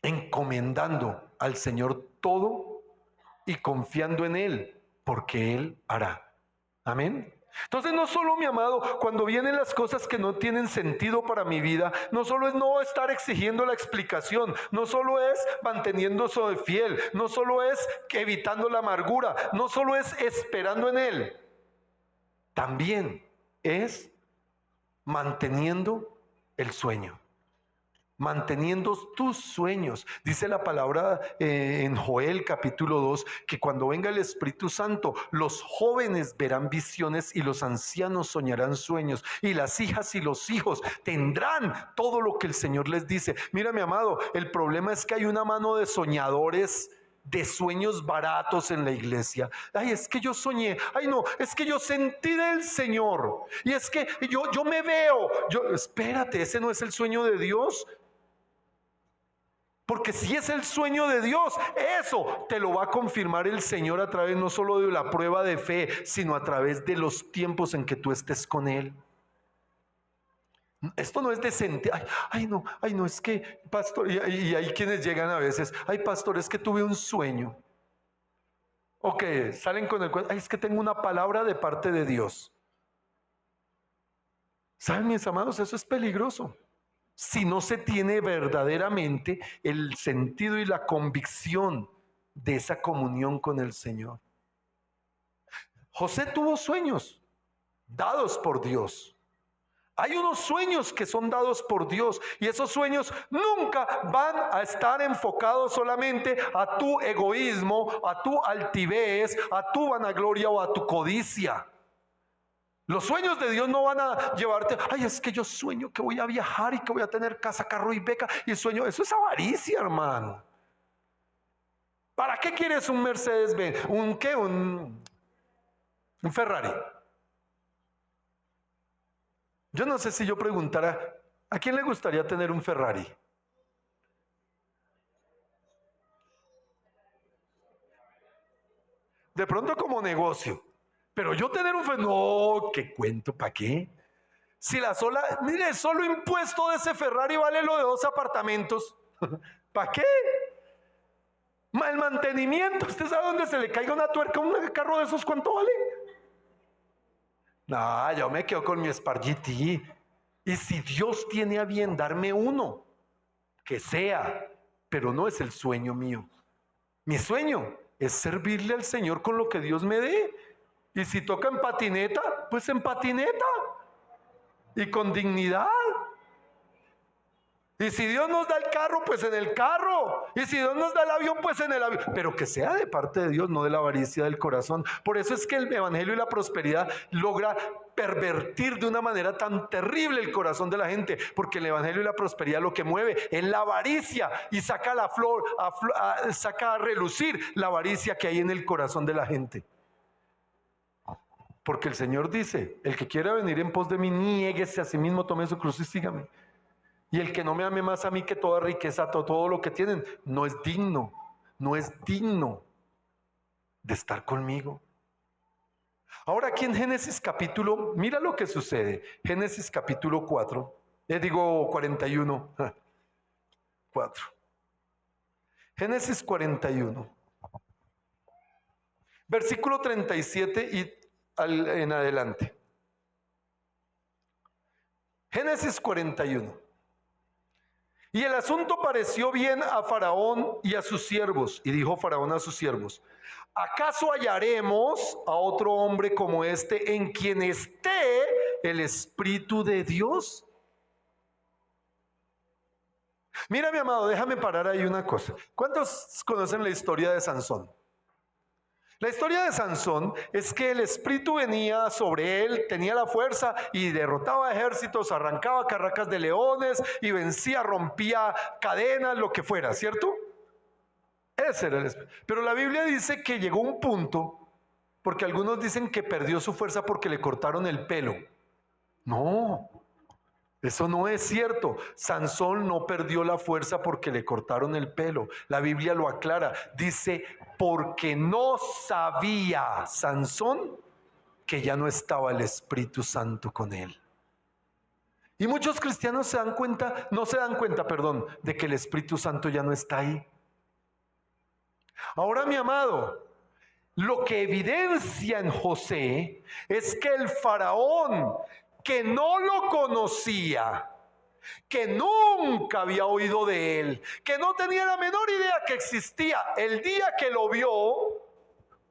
encomendando al Señor todo y confiando en Él, porque Él hará. Amén. Entonces no solo, mi amado, cuando vienen las cosas que no tienen sentido para mi vida, no solo es no estar exigiendo la explicación, no solo es manteniéndose fiel, no solo es evitando la amargura, no solo es esperando en Él, también es manteniendo el sueño. Manteniendo tus sueños. Dice la palabra en Joel capítulo 2 que cuando venga el Espíritu Santo, los jóvenes verán visiones y los ancianos soñarán sueños y las hijas y los hijos tendrán todo lo que el Señor les dice. Mira, mi amado, el problema es que hay una mano de soñadores, de sueños baratos en la iglesia. Ay, es que yo soñé. Ay, no, es que yo sentí del Señor. Y es que yo me veo. Espérate, ese no es el sueño de Dios. Porque si es el sueño de Dios, eso te lo va a confirmar el Señor a través no solo de la prueba de fe, sino a través de los tiempos en que tú estés con Él. Esto no es de sentir, ay no, es que, pastor, y hay quienes llegan a veces, ay, pastor, es que tuve un sueño. Ok, salen con el cuento, ay, es que tengo una palabra de parte de Dios. ¿Saben, mis amados? Eso es peligroso. Si no se tiene verdaderamente el sentido y la convicción de esa comunión con el Señor. José tuvo sueños dados por Dios. Hay unos sueños que son dados por Dios y esos sueños nunca van a estar enfocados solamente a tu egoísmo, a tu altivez, a tu vanagloria o a tu codicia. Los sueños de Dios no van a llevarte, ay, es que yo sueño que voy a viajar y que voy a tener casa, carro y beca. Y sueño, eso es avaricia, hermano. ¿Para qué quieres un Mercedes-Benz? ¿Un qué? Un Ferrari. Yo no sé si yo preguntara, ¿a quién le gustaría tener un Ferrari? De pronto como negocio. Pero yo tener un Ferrari, no, ¿qué cuento? ¿Para qué? Si la sola, mire, solo impuesto de ese Ferrari vale lo de 2 apartamentos. ¿Para qué? El mantenimiento, ¿usted sabe dónde se le caiga una tuerca a un carro de esos? ¿Cuánto vale? No, yo me quedo con mi Spark GT. Y si Dios tiene a bien darme uno, que sea, pero no es el sueño mío. Mi sueño es servirle al Señor con lo que Dios me dé. Y si toca en patineta, pues en patineta. Y con dignidad. Y si Dios nos da el carro, pues en el carro. Y si Dios nos da el avión, pues en el avión. Pero que sea de parte de Dios, no de la avaricia del corazón. Por eso es que el evangelio y la prosperidad logra pervertir de una manera tan terrible el corazón de la gente. Porque el evangelio y la prosperidad lo que mueve es la avaricia. Y saca la flor, saca a relucir la avaricia que hay en el corazón de la gente. Porque el Señor dice, el que quiera venir en pos de mí, niéguese a sí mismo, tome su cruz y sígame. Y el que no me ame más a mí que toda riqueza, todo lo que tienen, no es digno de estar conmigo. Ahora aquí en Génesis capítulo, mira lo que sucede. Génesis capítulo 4, 41, 4. Génesis 41, versículo 37 y en adelante. Génesis 41. Y el asunto pareció bien a Faraón y a sus siervos. Y dijo Faraón a sus siervos: ¿acaso hallaremos a otro hombre como este en quien esté el Espíritu de Dios? Mira, mi amado, déjame parar ahí una cosa. ¿Cuántos conocen la historia de Sansón? La historia de Sansón es que el espíritu venía sobre él, tenía la fuerza y derrotaba ejércitos, arrancaba carracas de leones y vencía, rompía cadenas, lo que fuera, ¿cierto? Ese era el espíritu. Pero la Biblia dice que llegó un punto, porque algunos dicen que perdió su fuerza porque le cortaron el pelo. No, eso no es cierto. Sansón no perdió la fuerza porque le cortaron el pelo. La Biblia lo aclara. Dice, porque no sabía Sansón que ya no estaba el Espíritu Santo con él. Y muchos cristianos no se dan cuenta, de que el Espíritu Santo ya no está ahí. Ahora, mi amado, lo que evidencia en José es que el faraón, que no lo conocía, que nunca había oído de él, que no tenía la menor idea que existía, el día que lo vio,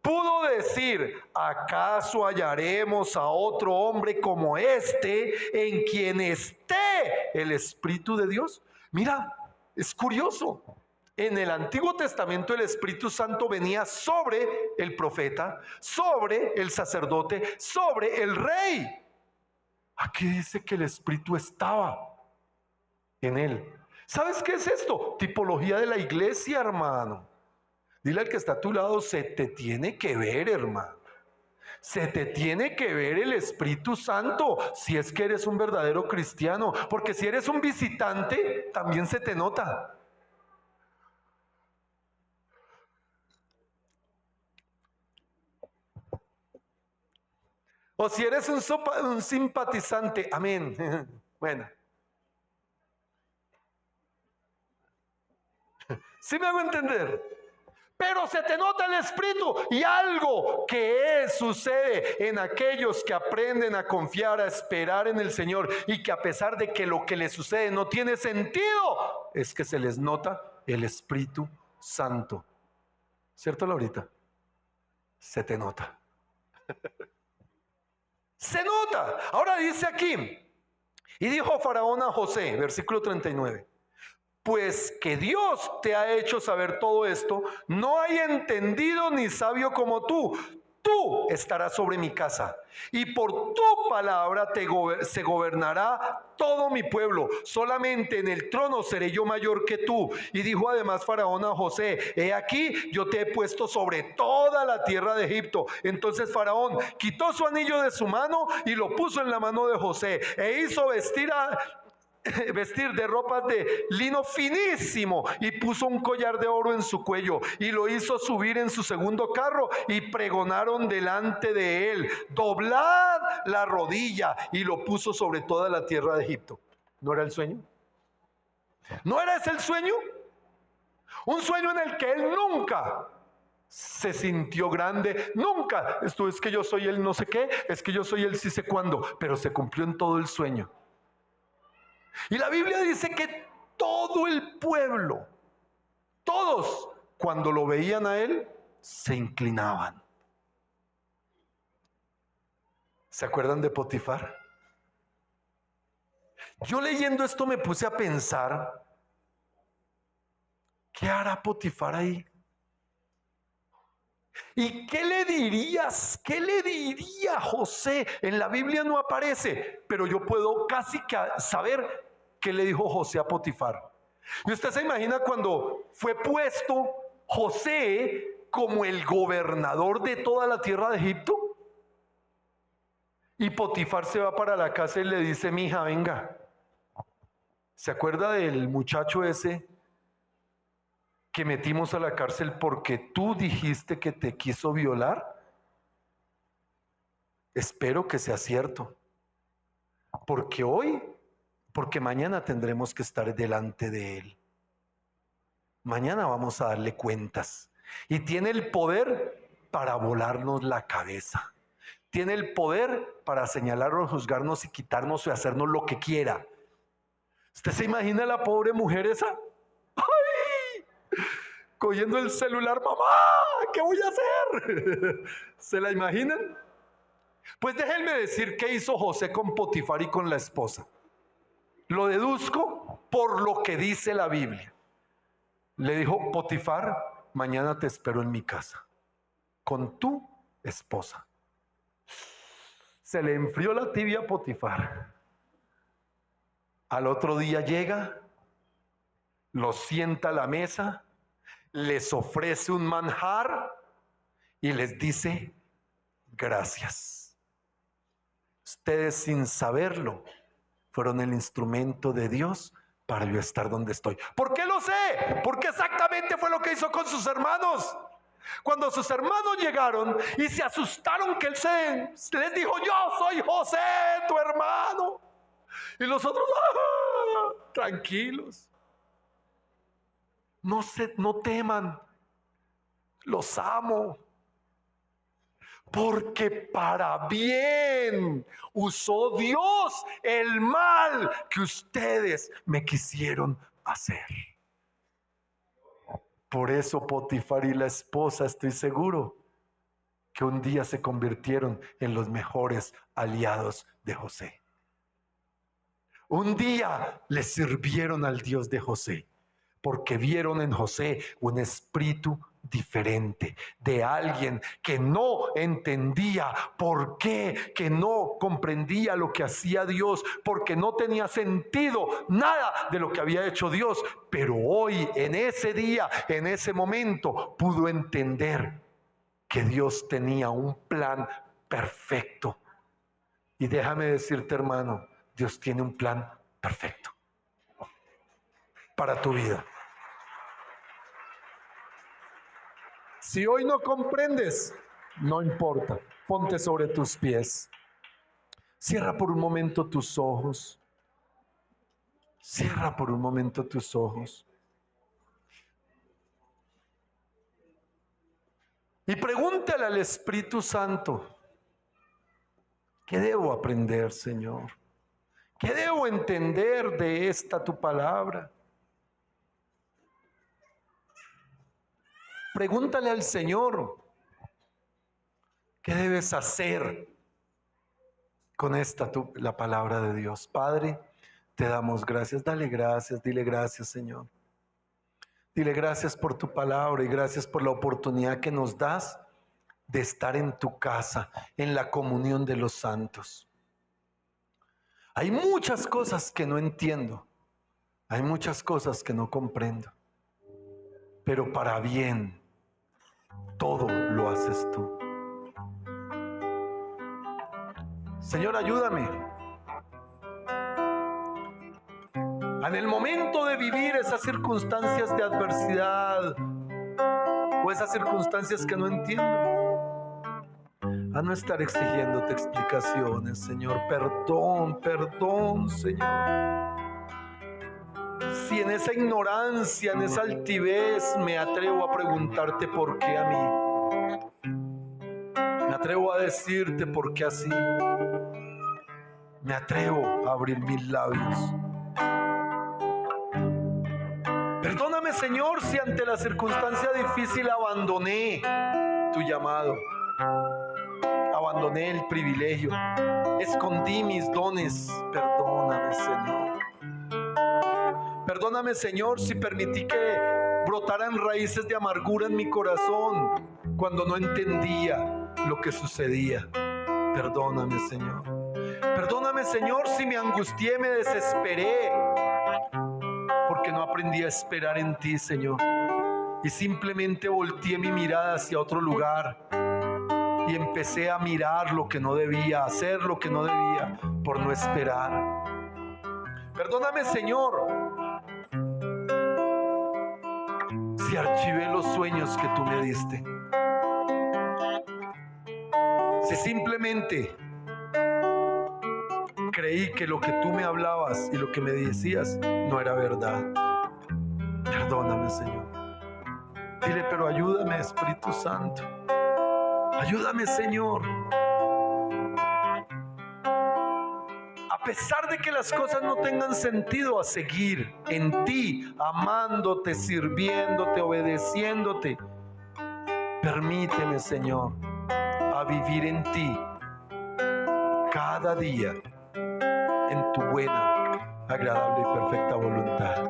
pudo decir: ¿acaso hallaremos a otro hombre como este en quien esté el Espíritu de Dios? Mira, es curioso. En el Antiguo Testamento el Espíritu Santo venía sobre el profeta, sobre el sacerdote, sobre el rey. Aquí dice que el Espíritu estaba en él. ¿Sabes qué es esto? Tipología de la iglesia, hermano. Dile al que está a tu lado: se te tiene que ver, hermano. Se te tiene que ver el Espíritu Santo si es que eres un verdadero cristiano. Porque si eres un visitante, también se te nota. O si eres un simpatizante, amén. Bueno. ¿Sí me hago entender? Pero se te nota el Espíritu, y algo que sucede en aquellos que aprenden a confiar, a esperar en el Señor, y que a pesar de que lo que les sucede no tiene sentido, es que se les nota el Espíritu Santo. ¿Cierto, Laurita? Se te nota. Se nota. Ahora dice aquí: y dijo Faraón a José, versículo 39, pues que Dios te ha hecho saber todo esto, no hay entendido ni sabio como tú. Tú estarás sobre mi casa, y por tu palabra se gobernará todo mi pueblo. Solamente en el trono seré yo mayor que tú. Y dijo además Faraón a José: he aquí, yo te he puesto sobre toda la tierra de Egipto. Entonces Faraón quitó su anillo de su mano y lo puso en la mano de José, e hizo vestir de ropas de lino finísimo, y puso un collar de oro en su cuello, y lo hizo subir en su segundo carro, y pregonaron delante de él: doblad la rodilla, y lo puso sobre toda la tierra de Egipto. ¿No era el sueño? ¿No era ese el sueño? Un sueño en el que él nunca se sintió grande, nunca esto es que yo soy el no sé qué, es que yo soy el sí sé cuándo, pero se cumplió en todo el sueño. Y la Biblia dice que todo el pueblo, todos, cuando lo veían a él, se inclinaban. ¿Se acuerdan de Potifar? Yo leyendo esto me puse a pensar: ¿qué hará Potifar ahí? ¿Y qué le dirías? ¿Qué le diría José? En la Biblia no aparece, pero yo puedo casi que saber qué le dijo José a Potifar. Y usted se imagina cuando fue puesto José como el gobernador de toda la tierra de Egipto, y Potifar se va para la casa y le dice: mi hija, venga. ¿Se acuerda del muchacho ese que metimos a la cárcel porque tú dijiste que te quiso violar? Espero que sea cierto, porque mañana tendremos que estar delante de él. Mañana vamos a darle cuentas, y tiene el poder para volarnos la cabeza. Tiene el poder para señalarnos, juzgarnos y quitarnos y hacernos lo que quiera. ¿Usted se imagina la pobre mujer esa? ¡Ay! Cogiendo el celular, mamá, ¿qué voy a hacer? ¿Se la imaginan? Pues déjenme decir qué hizo José con Potifar y con la esposa. Lo deduzco por lo que dice la Biblia. Le dijo: Potifar, mañana te espero en mi casa con tu esposa. Se le enfrió la tibia a Potifar. Al otro día llega, los sienta a la mesa, les ofrece un manjar y les dice: gracias. Ustedes, sin saberlo, fueron el instrumento de Dios para yo estar donde estoy. ¿Por qué lo sé? Porque exactamente fue lo que hizo con sus hermanos. Cuando sus hermanos llegaron y se asustaron que él les dijo: yo soy José, tu hermano. Y los otros, tranquilos. No teman, los amo. Porque para bien usó Dios el mal que ustedes me quisieron hacer. Por eso Potifar y la esposa, estoy seguro que un día se convirtieron en los mejores aliados de José. Un día le sirvieron al Dios de José, porque vieron en José un espíritu diferente, de alguien que no entendía por qué, que no comprendía lo que hacía Dios, porque no tenía sentido nada de lo que había hecho Dios, pero hoy, en ese día, en ese momento, pudo entender que Dios tenía un plan perfecto. Y déjame decirte, hermano, Dios tiene un plan perfecto para tu vida. Si hoy no comprendes, no importa, ponte sobre tus pies. Cierra por un momento tus ojos. Cierra por un momento tus ojos. Y pregúntale al Espíritu Santo: ¿qué debo aprender, Señor? ¿Qué debo entender de esta tu palabra? Pregúntale al Señor: ¿qué debes hacer con la palabra de Dios? Padre, te damos gracias. Dale gracias, dile gracias, Señor. Dile gracias por tu palabra y gracias por la oportunidad que nos das de estar en tu casa, en la comunión de los santos. Hay muchas cosas que no entiendo, hay muchas cosas que no comprendo, pero para bien todo lo haces tú. Señor, ayúdame en el momento de vivir esas circunstancias de adversidad o esas circunstancias que no entiendo, a no estar exigiéndote explicaciones, Señor. Perdón, Señor. Si en esa ignorancia, en esa altivez me atrevo a preguntarte por qué a mí, me atrevo a decirte por qué así, me atrevo a abrir mis labios. Perdóname, Señor, si ante la circunstancia difícil abandoné tu llamado, abandoné el privilegio, escondí mis dones. Perdóname, Señor. Perdóname, Señor, si permití que brotaran raíces de amargura en mi corazón cuando no entendía lo que sucedía. Perdóname, Señor. Perdóname, Señor, si me angustié, me desesperé, porque no aprendí a esperar en ti, Señor, y simplemente volteé mi mirada hacia otro lugar y empecé a mirar lo que no debía, hacer lo que no debía por no esperar. Perdóname, Señor, si archivé los sueños que tú me diste, si simplemente creí que lo que tú me hablabas y lo que me decías no era verdad. Perdóname, Señor. Dile: pero ayúdame, Espíritu Santo. Ayúdame, Señor. a pesar de que las cosas no tengan sentido, a seguir en ti, amándote, sirviéndote, obedeciéndote. Permíteme, Señor, a vivir en ti cada día en tu buena, agradable y perfecta voluntad.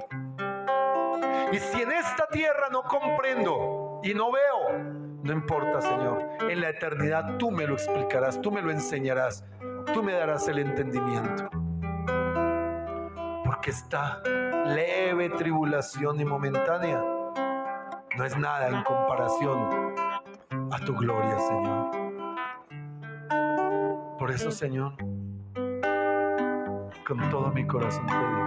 Y si en esta tierra no comprendo y no veo, no importa, Señor, en la eternidad tú me lo explicarás, tú me lo enseñarás, tú me darás el entendimiento. Porque esta leve tribulación y momentánea no es nada en comparación a tu gloria, Señor. Por eso, Señor, con todo mi corazón te digo,